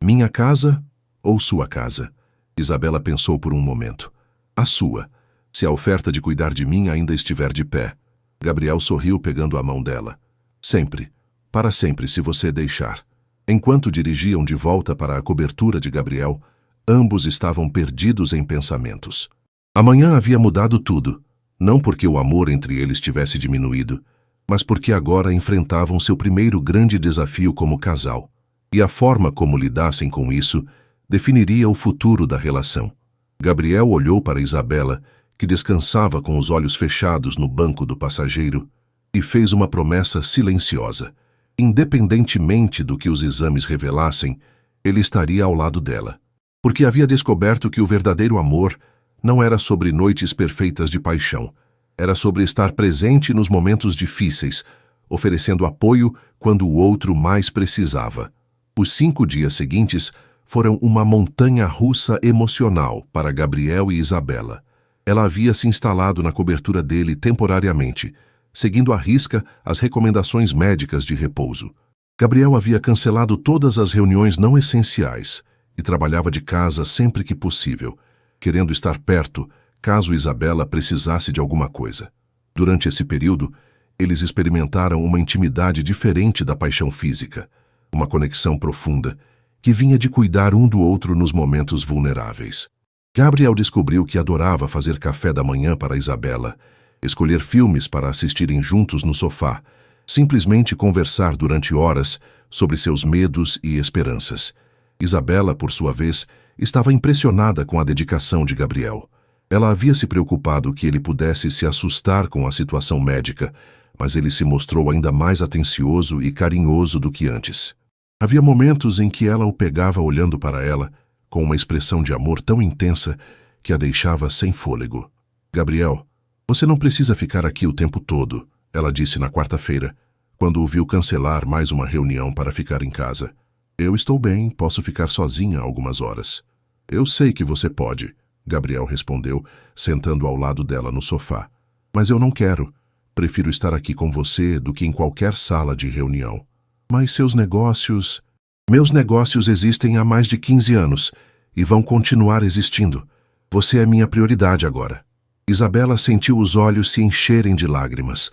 Minha casa? ou sua casa? Isabela pensou por um momento. A sua, se a oferta de cuidar de mim ainda estiver de pé. Gabriel sorriu pegando a mão dela. Sempre, para sempre, se você deixar. Enquanto dirigiam de volta para a cobertura de Gabriel, ambos estavam perdidos em pensamentos. Amanhã havia mudado tudo, não porque o amor entre eles tivesse diminuído, mas porque agora enfrentavam seu primeiro grande desafio como casal, e a forma como lidassem com isso definiria o futuro da relação. Gabriel olhou para Isabela, que descansava com os olhos fechados no banco do passageiro, e fez uma promessa silenciosa. Independentemente do que os exames revelassem, ele estaria ao lado dela. Porque havia descoberto que o verdadeiro amor não era sobre noites perfeitas de paixão. Era sobre estar presente nos momentos difíceis, oferecendo apoio quando o outro mais precisava. Os 5 dias seguintes foram uma montanha-russa emocional para Gabriel e Isabela. Ela havia se instalado na cobertura dele temporariamente, seguindo à risca as recomendações médicas de repouso. Gabriel havia cancelado todas as reuniões não essenciais e trabalhava de casa sempre que possível, querendo estar perto caso Isabela precisasse de alguma coisa. Durante esse período, eles experimentaram uma intimidade diferente da paixão física, uma conexão profunda, que vinha de cuidar um do outro nos momentos vulneráveis. Gabriel descobriu que adorava fazer café da manhã para Isabela, escolher filmes para assistirem juntos no sofá, simplesmente conversar durante horas sobre seus medos e esperanças. Isabela, por sua vez, estava impressionada com a dedicação de Gabriel. Ela havia se preocupado que ele pudesse se assustar com a situação médica, mas ele se mostrou ainda mais atencioso e carinhoso do que antes. Havia momentos em que ela o pegava olhando para ela, com uma expressão de amor tão intensa que a deixava sem fôlego. Gabriel, você não precisa ficar aqui o tempo todo, ela disse na quarta-feira, quando o viu cancelar mais uma reunião para ficar em casa. Eu estou bem, posso ficar sozinha algumas horas. Eu sei que você pode, Gabriel respondeu, sentando ao lado dela no sofá. Mas eu não quero. Prefiro estar aqui com você do que em qualquer sala de reunião. Mas seus negócios... Meus negócios existem há mais de 15 anos e vão continuar existindo. Você é minha prioridade agora. Isabela sentiu os olhos se encherem de lágrimas.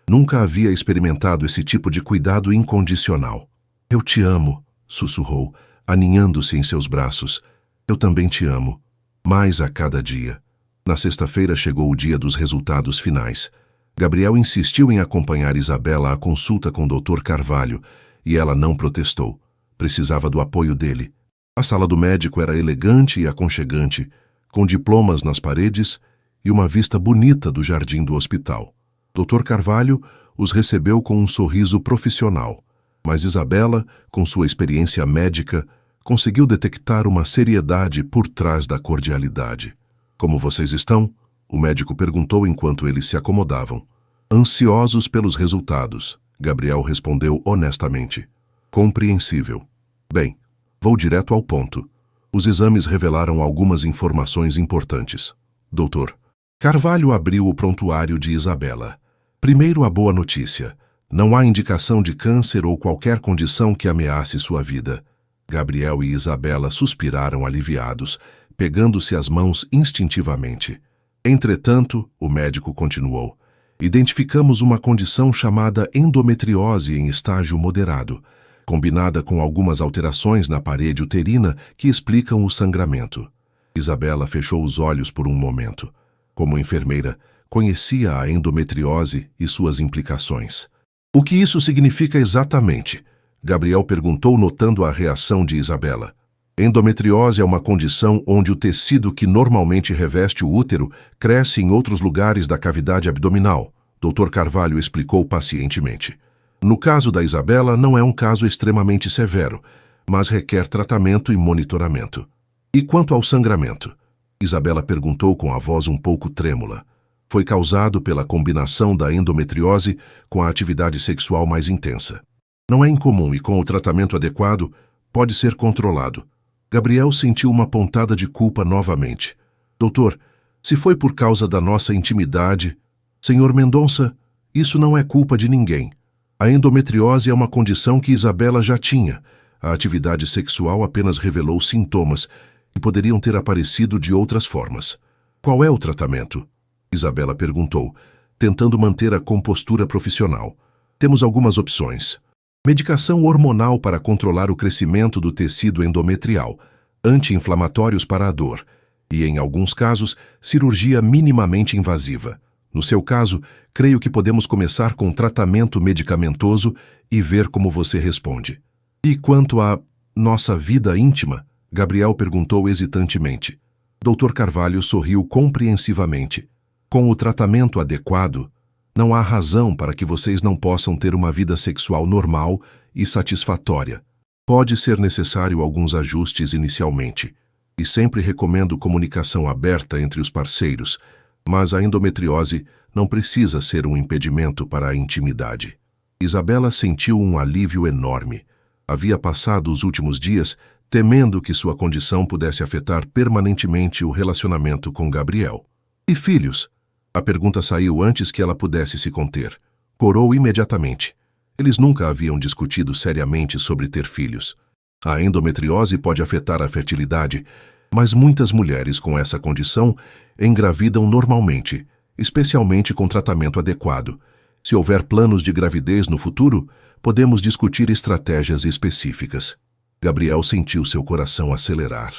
Nunca havia experimentado esse tipo de cuidado incondicional. Eu te amo, sussurrou, aninhando-se em seus braços. Eu também te amo. Mais a cada dia. Na sexta-feira chegou o dia dos resultados finais. Gabriel insistiu em acompanhar Isabela à consulta com o Dr. Carvalho e ela não protestou. Precisava do apoio dele. A sala do médico era elegante e aconchegante, com diplomas nas paredes e uma vista bonita do jardim do hospital. Dr. Carvalho os recebeu com um sorriso profissional, mas Isabela, com sua experiência médica, conseguiu detectar uma seriedade por trás da cordialidade. Como vocês estão? O médico perguntou enquanto eles se acomodavam. Ansiosos pelos resultados, Gabriel respondeu honestamente. Compreensível. Bem, vou direto ao ponto. Os exames revelaram algumas informações importantes. Doutor. Carvalho abriu o prontuário de Isabela. Primeiro, a boa notícia. Não há indicação de câncer ou qualquer condição que ameace sua vida. Gabriel e Isabela suspiraram aliviados, pegando-se as mãos instintivamente. Entretanto, o médico continuou, identificamos uma condição chamada endometriose em estágio moderado, combinada com algumas alterações na parede uterina que explicam o sangramento. Isabela fechou os olhos por um momento. Como enfermeira, conhecia a endometriose e suas implicações. O que isso significa exatamente? Gabriel perguntou, notando a reação de Isabela. Endometriose é uma condição onde o tecido que normalmente reveste o útero cresce em outros lugares da cavidade abdominal, Dr. Carvalho explicou pacientemente. No caso da Isabela, não é um caso extremamente severo, mas requer tratamento e monitoramento. E quanto ao sangramento? Isabela perguntou com a voz um pouco trêmula. Foi causado pela combinação da endometriose com a atividade sexual mais intensa. Não é incomum e com o tratamento adequado, pode ser controlado. Gabriel sentiu uma pontada de culpa novamente. Doutor, se foi por causa da nossa intimidade... Senhor Mendonça, isso não é culpa de ninguém. A endometriose é uma condição que Isabela já tinha. A atividade sexual apenas revelou sintomas que poderiam ter aparecido de outras formas. Qual é o tratamento? Isabela perguntou, tentando manter a compostura profissional. Temos algumas opções. Medicação hormonal para controlar o crescimento do tecido endometrial, anti-inflamatórios para a dor e, em alguns casos, cirurgia minimamente invasiva. No seu caso, creio que podemos começar com tratamento medicamentoso e ver como você responde. E quanto à nossa vida íntima? Gabriel perguntou hesitantemente. Dr. Carvalho sorriu compreensivamente. Com o tratamento adequado, não há razão para que vocês não possam ter uma vida sexual normal e satisfatória. Pode ser necessário alguns ajustes inicialmente, e sempre recomendo comunicação aberta entre os parceiros, mas a endometriose não precisa ser um impedimento para a intimidade. Isabela sentiu um alívio enorme. Havia passado os últimos dias temendo que sua condição pudesse afetar permanentemente o relacionamento com Gabriel. E filhos? A pergunta saiu antes que ela pudesse se conter. Corou imediatamente. Eles nunca haviam discutido seriamente sobre ter filhos. A endometriose pode afetar a fertilidade, mas muitas mulheres com essa condição engravidam normalmente, especialmente com tratamento adequado. Se houver planos de gravidez no futuro, podemos discutir estratégias específicas. Gabriel sentiu seu coração acelerar.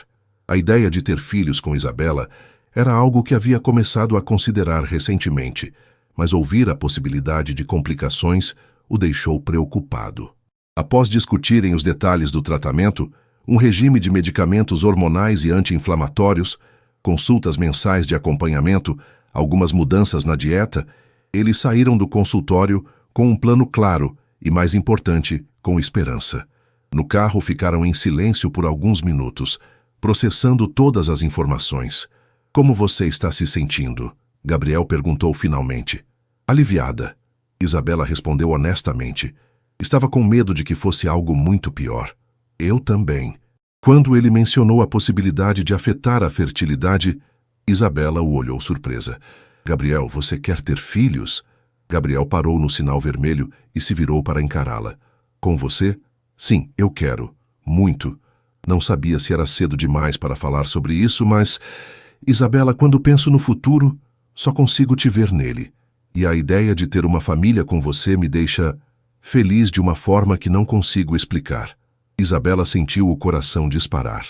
A ideia de ter filhos com Isabela era algo que havia começado a considerar recentemente, mas ouvir a possibilidade de complicações o deixou preocupado. Após discutirem os detalhes do tratamento, um regime de medicamentos hormonais e anti-inflamatórios, consultas mensais de acompanhamento, algumas mudanças na dieta, eles saíram do consultório com um plano claro e, mais importante, com esperança. No carro ficaram em silêncio por alguns minutos, processando todas as informações. Como você está se sentindo? Gabriel perguntou finalmente. Aliviada. Isabela respondeu honestamente. Estava com medo de que fosse algo muito pior. Eu também. Quando ele mencionou a possibilidade de afetar a fertilidade, Isabela o olhou surpresa. Gabriel, você quer ter filhos? Gabriel parou no sinal vermelho e se virou para encará-la. Com você? Sim, eu quero. Muito. Não sabia se era cedo demais para falar sobre isso, mas... Isabela, quando penso no futuro, só consigo te ver nele. E a ideia de ter uma família com você me deixa feliz de uma forma que não consigo explicar. Isabela sentiu o coração disparar.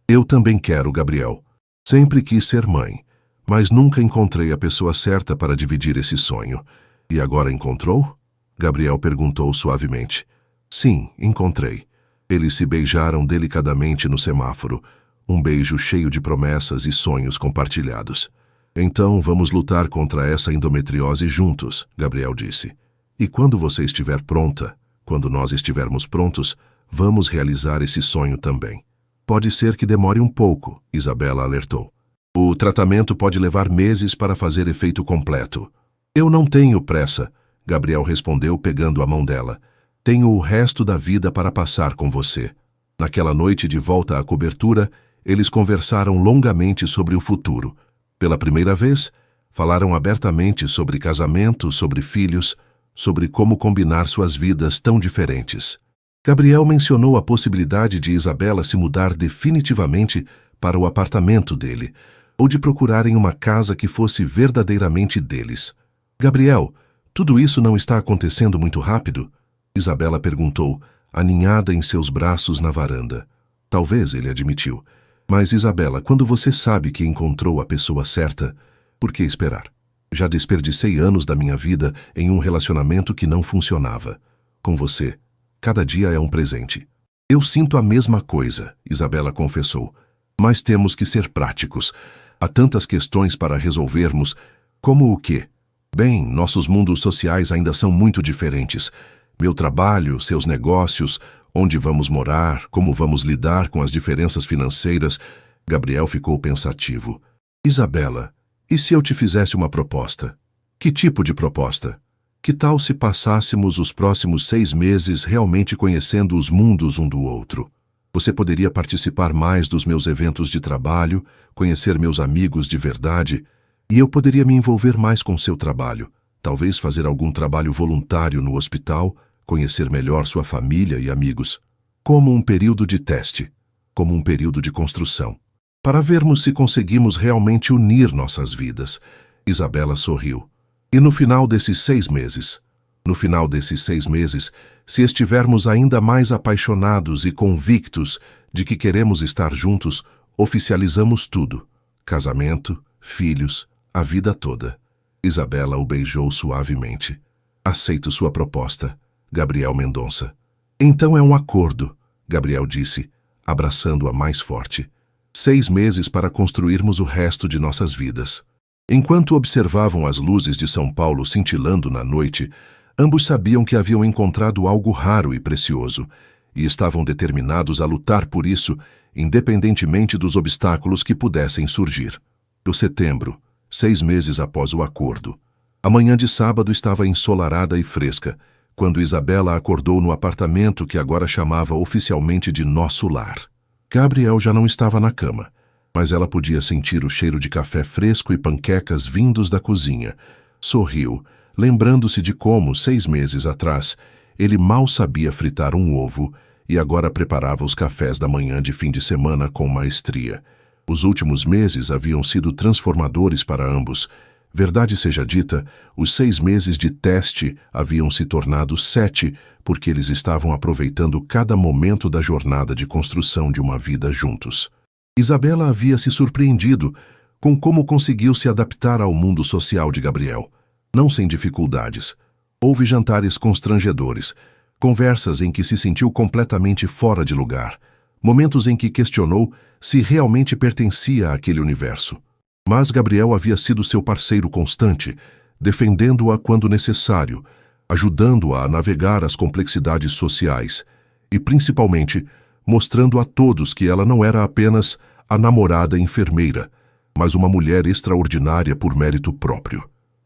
Eu também quero, Gabriel. Sempre quis ser mãe, mas nunca encontrei a pessoa certa para dividir esse sonho. E agora encontrou? Gabriel perguntou suavemente. Sim, encontrei. Eles se beijaram delicadamente no semáforo. Um beijo cheio de promessas e sonhos compartilhados. Então vamos lutar contra essa endometriose juntos, Gabriel disse. E quando você estiver pronta, quando nós estivermos prontos, vamos realizar esse sonho também. Pode ser que demore um pouco, Isabela alertou. O tratamento pode levar meses para fazer efeito completo. Eu não tenho pressa, Gabriel respondeu pegando a mão dela. Tenho o resto da vida para passar com você. Naquela noite de volta à cobertura, eles conversaram longamente sobre o futuro. Pela primeira vez, falaram abertamente sobre casamento, sobre filhos, sobre como combinar suas vidas tão diferentes. Gabriel mencionou a possibilidade de Isabela se mudar definitivamente para o apartamento dele, ou de procurarem uma casa que fosse verdadeiramente deles. Gabriel, tudo isso não está acontecendo muito rápido? Isabela perguntou, aninhada em seus braços na varanda. Talvez, ele admitiu. Mas, Isabela, quando você sabe que encontrou a pessoa certa, por que esperar? Já desperdicei anos da minha vida em um relacionamento que não funcionava. Com você, cada dia é um presente. Eu sinto a mesma coisa, Isabela confessou. Mas temos que ser práticos. Há tantas questões para resolvermos. Como o quê? Bem, nossos mundos sociais ainda são muito diferentes. Meu trabalho, seus negócios, onde vamos morar, como vamos lidar com as diferenças financeiras. Gabriel ficou pensativo. Isabela, e se eu te fizesse uma proposta? Que tipo de proposta? Que tal se passássemos os próximos 6 meses realmente conhecendo os mundos um do outro? Você poderia participar mais dos meus eventos de trabalho, conhecer meus amigos de verdade, e eu poderia me envolver mais com seu trabalho, talvez fazer algum trabalho voluntário no hospital, conhecer melhor sua família e amigos. como um período de teste, como um período de construção, para vermos se conseguimos realmente unir nossas vidas. Isabela sorriu. E no final desses 6 meses, se estivermos ainda mais apaixonados e convictos de que queremos estar juntos, oficializamos tudo: casamento, filhos, a vida toda. Isabela o beijou suavemente. Aceito sua proposta, Gabriel Mendonça. Então é um acordo, Gabriel disse, abraçando-a mais forte. 6 meses para construirmos o resto de nossas vidas. Enquanto observavam as luzes de São Paulo cintilando na noite, ambos sabiam que haviam encontrado algo raro e precioso, e estavam determinados a lutar por isso, independentemente dos obstáculos que pudessem surgir. O setembro, 6 meses após o acordo. A manhã de sábado estava ensolarada e fresca, quando Isabela acordou no apartamento que agora chamava oficialmente de nosso lar. Gabriel já não estava na cama, mas ela podia sentir o cheiro de café fresco e panquecas vindos da cozinha. Sorriu, lembrando-se de como, 6 meses atrás, ele mal sabia fritar um ovo e agora preparava os cafés da manhã de fim de semana com maestria. Os últimos meses haviam sido transformadores para ambos. Verdade seja dita, os 6 meses de teste haviam se tornado 7, porque eles estavam aproveitando cada momento da jornada de construção de uma vida juntos. Isabela havia se surpreendido com como conseguiu se adaptar ao mundo social de Gabriel. Não sem dificuldades. Houve jantares constrangedores, conversas em que se sentiu completamente fora de lugar, momentos em que questionou se realmente pertencia àquele universo. Mas Gabriel havia sido seu parceiro constante, defendendo-a quando necessário, ajudando-a a navegar as complexidades sociais e, principalmente, mostrando a todos que ela não era apenas a namorada enfermeira, mas uma mulher extraordinária por mérito próprio.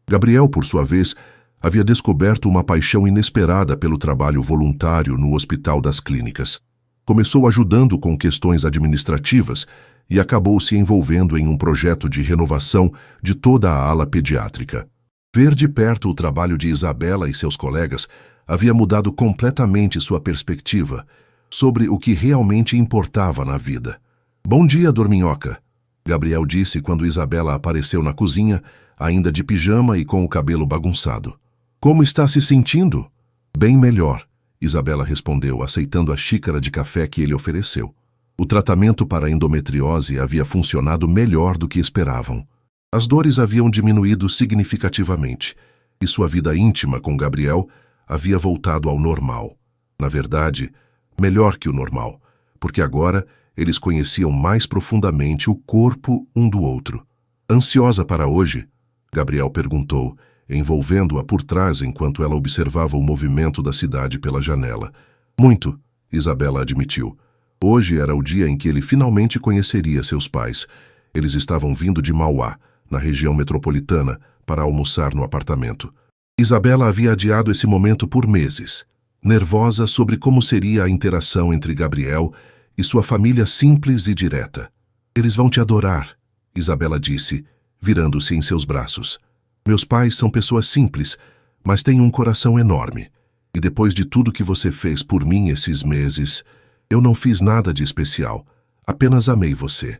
Gabriel, por sua vez, havia descoberto uma paixão inesperada pelo trabalho voluntário no Hospital das Clínicas. Começou ajudando com questões administrativas e acabou se envolvendo em um projeto de renovação de toda a ala pediátrica. Ver de perto o trabalho de Isabela e seus colegas havia mudado completamente sua perspectiva sobre o que realmente importava na vida. "Bom dia, dorminhoca", Gabriel disse quando Isabela apareceu na cozinha, ainda de pijama e com o cabelo bagunçado. "Como está se sentindo?" "Bem melhor", Isabela respondeu, aceitando a xícara de café que ele ofereceu. O tratamento para a endometriose havia funcionado melhor do que esperavam. As dores haviam diminuído significativamente, e sua vida íntima com Gabriel havia voltado ao normal. Na verdade, melhor que o normal, porque agora eles conheciam mais profundamente o corpo um do outro. "Ansiosa para hoje?", Gabriel perguntou, envolvendo-a por trás enquanto ela observava o movimento da cidade pela janela. "Muito", Isabela admitiu. Hoje era o dia em que ele finalmente conheceria seus pais. Eles estavam vindo de Mauá, na região metropolitana, para almoçar no apartamento. Isabela havia adiado esse momento por meses, nervosa sobre como seria a interação entre Gabriel e sua família simples e direta. "Eles vão te adorar", Isabela disse, virando-se em seus braços. "Meus pais são pessoas simples, mas têm um coração enorme. E depois de tudo que você fez por mim esses meses, eu não fiz nada de especial, apenas amei você.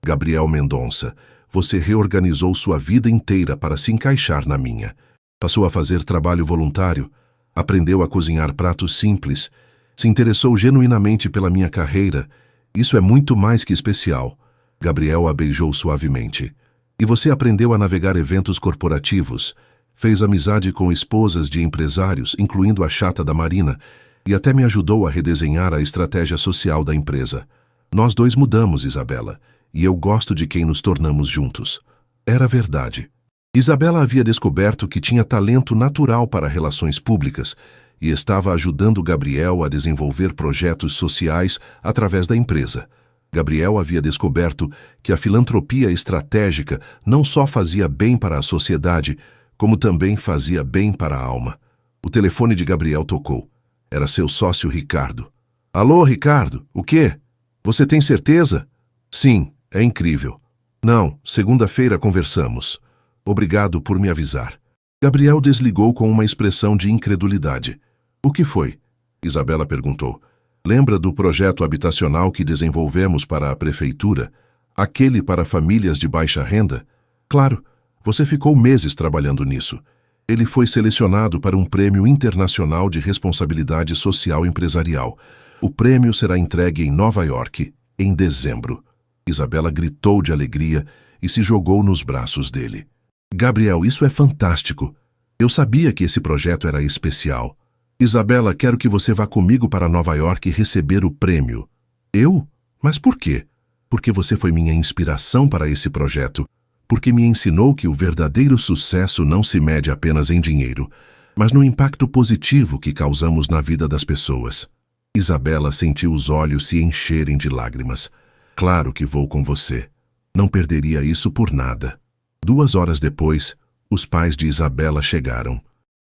Gabriel Mendonça, você reorganizou sua vida inteira para se encaixar na minha. Passou a fazer trabalho voluntário, aprendeu a cozinhar pratos simples, se interessou genuinamente pela minha carreira. Isso é muito mais que especial." Gabriel a beijou suavemente. "E você aprendeu a navegar eventos corporativos, fez amizade com esposas de empresários, incluindo a chata da Marina, e até me ajudou a redesenhar a estratégia social da empresa. Nós dois mudamos, Isabela, e eu gosto de quem nos tornamos juntos." Era verdade. Isabela havia descoberto que tinha talento natural para relações públicas e estava ajudando Gabriel a desenvolver projetos sociais através da empresa. Gabriel havia descoberto que a filantropia estratégica não só fazia bem para a sociedade, como também fazia bem para a alma. O telefone de Gabriel tocou. Era seu sócio Ricardo. "Alô, Ricardo, o quê? Você tem certeza?" "Sim, é incrível." "Não, segunda-feira conversamos. Obrigado por me avisar." Gabriel desligou com uma expressão de incredulidade. "O que foi?" Isabela perguntou. Lembra do projeto habitacional que desenvolvemos para a prefeitura? Aquele para famílias de baixa renda? Claro, você ficou meses trabalhando nisso. Ele foi selecionado para um prêmio internacional de responsabilidade social empresarial. O prêmio será entregue em Nova York, em dezembro. Isabela gritou de alegria e se jogou nos braços dele. Gabriel, isso é fantástico. Eu sabia que esse projeto era especial. Isabela, quero que você vá comigo para Nova York receber o prêmio. Eu? Mas por quê? Porque você foi minha inspiração para esse projeto. Porque me ensinou que o verdadeiro sucesso não se mede apenas em dinheiro, mas no impacto positivo que causamos na vida das pessoas. Isabela sentiu os olhos se encherem de lágrimas. Claro que vou com você. Não perderia isso por nada. 2 horas depois, os pais de Isabela chegaram.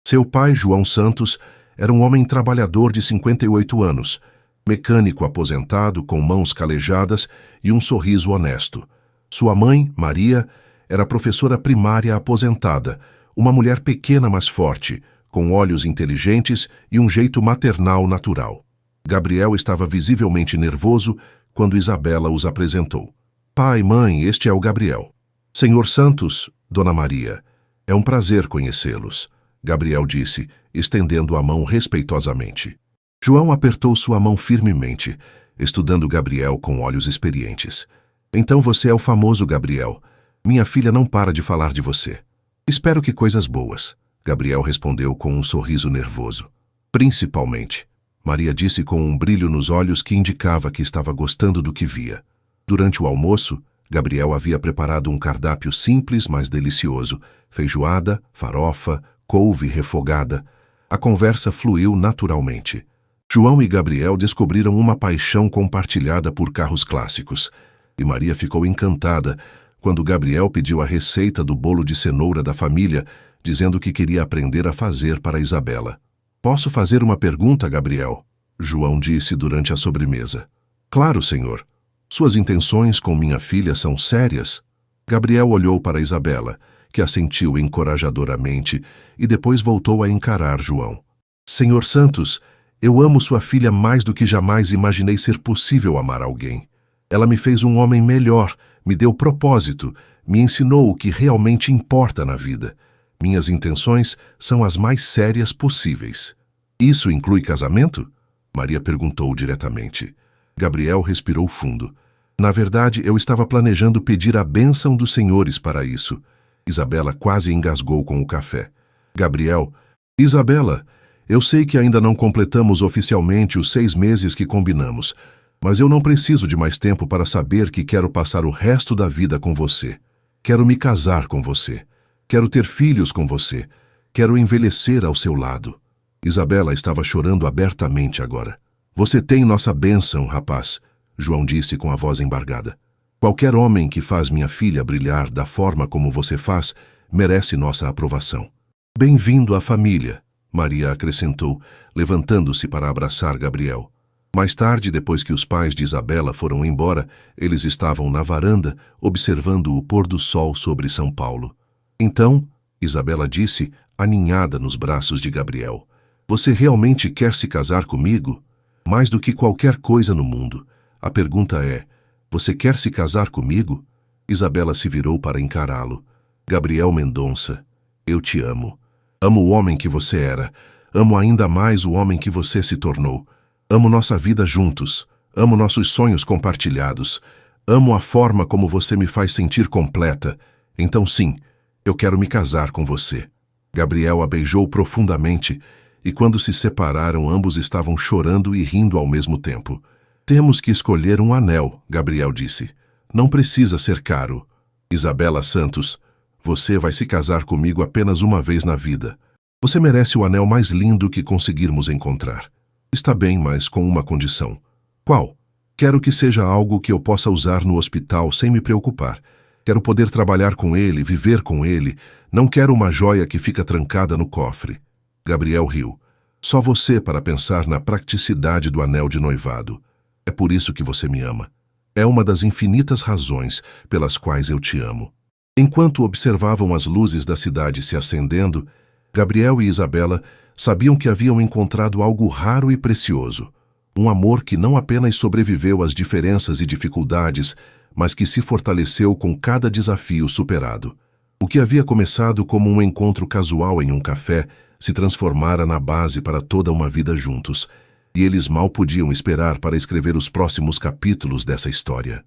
Seu pai, João Santos, era um homem trabalhador de 58 anos, mecânico aposentado com mãos calejadas e um sorriso honesto. Sua mãe, Maria, era professora primária aposentada, uma mulher pequena mas forte, com olhos inteligentes e um jeito maternal natural. Gabriel estava visivelmente nervoso quando Isabela os apresentou. Pai, mãe, este é o Gabriel. Senhor Santos, Dona Maria, é um prazer conhecê-los, Gabriel disse, estendendo a mão respeitosamente. João apertou sua mão firmemente, estudando Gabriel com olhos experientes. Então você é o famoso Gabriel. Minha filha não para de falar de você. Espero que coisas boas, Gabriel respondeu com um sorriso nervoso. Principalmente, Maria disse com um brilho nos olhos que indicava que estava gostando do que via. Durante o almoço, Gabriel havia preparado um cardápio simples, mas delicioso. Feijoada, farofa, couve refogada. A conversa fluiu naturalmente. João e Gabriel descobriram uma paixão compartilhada por carros clássicos. E Maria ficou encantada quando Gabriel pediu a receita do bolo de cenoura da família, dizendo que queria aprender a fazer para Isabela. Posso fazer uma pergunta, Gabriel? João disse durante a sobremesa. Claro, senhor. Suas intenções com minha filha são sérias? Gabriel olhou para Isabela, que assentiu encorajadoramente, e depois voltou a encarar João. Senhor Santos, eu amo sua filha mais do que jamais imaginei ser possível amar alguém. Ela me fez um homem melhor, me deu propósito, me ensinou o que realmente importa na vida. Minhas intenções são as mais sérias possíveis. Isso inclui casamento? Maria perguntou diretamente. Gabriel respirou fundo. Na verdade, eu estava planejando pedir a bênção dos senhores para isso. Isabela quase engasgou com o café. Gabriel, Isabela, eu sei que ainda não completamos oficialmente os 6 meses que combinamos, mas eu não preciso de mais tempo para saber que quero passar o resto da vida com você. Quero me casar com você. Quero ter filhos com você. Quero envelhecer ao seu lado. Isabela estava chorando abertamente agora. Você tem nossa bênção, rapaz, João disse com a voz embargada. Qualquer homem que faz minha filha brilhar da forma como você faz, merece nossa aprovação. Bem-vindo à família, Maria acrescentou, levantando-se para abraçar Gabriel. Mais tarde, depois que os pais de Isabela foram embora, eles estavam na varanda, observando o pôr do sol sobre São Paulo. Então, Isabela disse, aninhada nos braços de Gabriel, você realmente quer se casar comigo? Mais do que qualquer coisa no mundo. A pergunta é, você quer se casar comigo? Isabela se virou para encará-lo. Gabriel Mendonça, eu te amo. Amo o homem que você era. Amo ainda mais o homem que você se tornou. Amo nossa vida juntos. Amo nossos sonhos compartilhados. Amo a forma como você me faz sentir completa. Então sim, eu quero me casar com você. Gabriel a beijou profundamente e quando se separaram ambos estavam chorando e rindo ao mesmo tempo. Temos que escolher um anel, Gabriel disse. Não precisa ser caro. Isabela Santos, você vai se casar comigo apenas uma vez na vida. Você merece o anel mais lindo que conseguirmos encontrar. Está bem, mas com uma condição. Qual? Quero que seja algo que eu possa usar no hospital sem me preocupar. Quero poder trabalhar com ele, viver com ele. Não quero uma joia que fica trancada no cofre. Gabriel riu. Só você para pensar na praticidade do anel de noivado. É por isso que você me ama. É uma das infinitas razões pelas quais eu te amo. Enquanto observavam as luzes da cidade se acendendo, Gabriel e Isabela sabiam que haviam encontrado algo raro e precioso. Um amor que não apenas sobreviveu às diferenças e dificuldades, mas que se fortaleceu com cada desafio superado. O que havia começado como um encontro casual em um café se transformara na base para toda uma vida juntos, e eles mal podiam esperar para escrever os próximos capítulos dessa história.